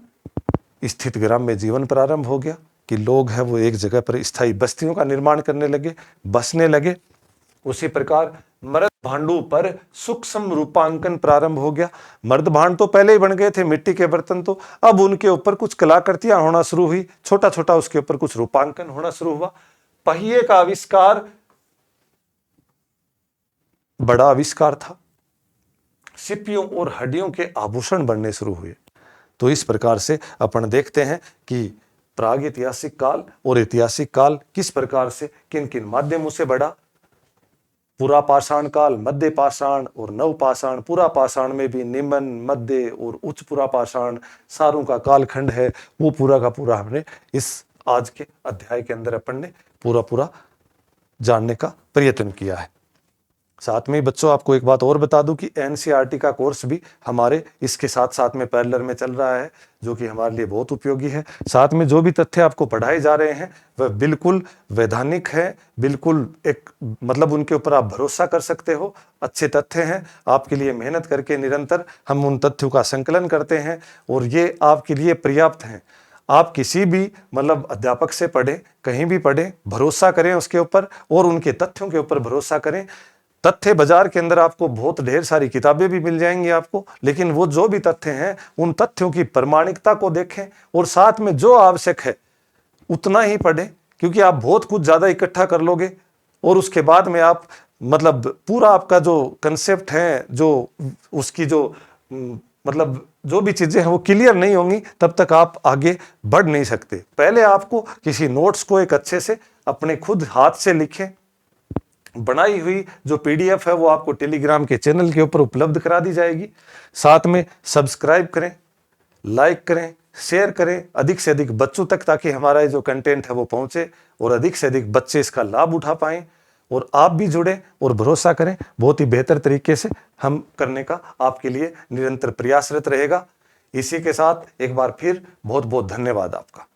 स्थित ग्राम्य जीवन प्रारंभ हो गया कि लोग हैं वो एक जगह पर स्थायी बस्तियों का निर्माण करने लगे, बसने लगे। उसी प्रकार मर्द भांडों पर सूक्ष्म रूपांकन प्रारंभ हो गया। मर्द भांड तो पहले ही बन गए थे, मिट्टी के बर्तन, तो अब उनके ऊपर कुछ कलाकृतियां होना शुरू हुई, छोटा छोटा उसके ऊपर कुछ रूपांकन होना शुरू हुआ। पहिए का आविष्कार बड़ा आविष्कार था। सिप्पियों और हड्डियों के आभूषण बनने शुरू हुए। तो इस प्रकार से अपन देखते हैं कि प्राग ऐतिहासिक काल और ऐतिहासिक काल किस प्रकार से किन किन माध्यमों से बढ़ा। पुरा पाषाण काल, मध्य पाषाण और नव पाषाण। पुरा पाषाण में भी निम्न, मध्य और उच्च पुरा पाषाण सारों का कालखंड है, वो पूरा का पूरा हमने इस आज के अध्याय के अंदर अपन ने पूरा जानने का प्रयत्न किया है। साथ में बच्चों आपको एक बात और बता दूं कि एनसीईआरटी का कोर्स भी हमारे इसके साथ साथ में पैरेलल में चल रहा है, जो कि हमारे लिए बहुत उपयोगी है। साथ में जो भी तथ्य आपको पढ़ाए जा रहे हैं वह बिल्कुल वैधानिक है, बिल्कुल एक मतलब उनके ऊपर आप भरोसा कर सकते हो, अच्छे तथ्य हैं। आपके लिए मेहनत करके निरंतर हम उन तथ्यों का संकलन करते हैं और ये आपके लिए पर्याप्त हैं। आप किसी भी मतलब अध्यापक से पढ़ें, कहीं भी पढ़ें, भरोसा करें उसके ऊपर और उनके तथ्यों के ऊपर भरोसा करें। तथ्य बाजार के अंदर आपको बहुत ढेर सारी किताबें भी मिल जाएंगी आपको, लेकिन वो जो भी तथ्य हैं उन तथ्यों की प्रामाणिकता को देखें और साथ में जो आवश्यक है उतना ही पढ़ें, क्योंकि आप बहुत कुछ ज्यादा इकट्ठा कर लोगे और उसके बाद में आप मतलब पूरा आपका जो कंसेप्ट है, जो उसकी जो मतलब जो भी चीजें हैं वो क्लियर नहीं होंगी, तब तक आप आगे बढ़ नहीं सकते। पहले आपको किसी नोट्स को एक अच्छे से अपने खुद हाथ से लिखें, बनाई हुई जो पीडीएफ है वो आपको टेलीग्राम के चैनल के ऊपर उपलब्ध करा दी जाएगी। साथ में सब्सक्राइब करें, लाइक करें, शेयर करें अधिक से अधिक बच्चों तक, ताकि हमारा जो कंटेंट है वो पहुंचे और अधिक से अधिक बच्चे इसका लाभ उठा पाएं और आप भी जुड़े और भरोसा करें। बहुत ही बेहतर तरीके से हम करने का आपके लिए निरंतर प्रयासरत रहेगा। इसी के साथ एक बार फिर बहुत बहुत धन्यवाद आपका।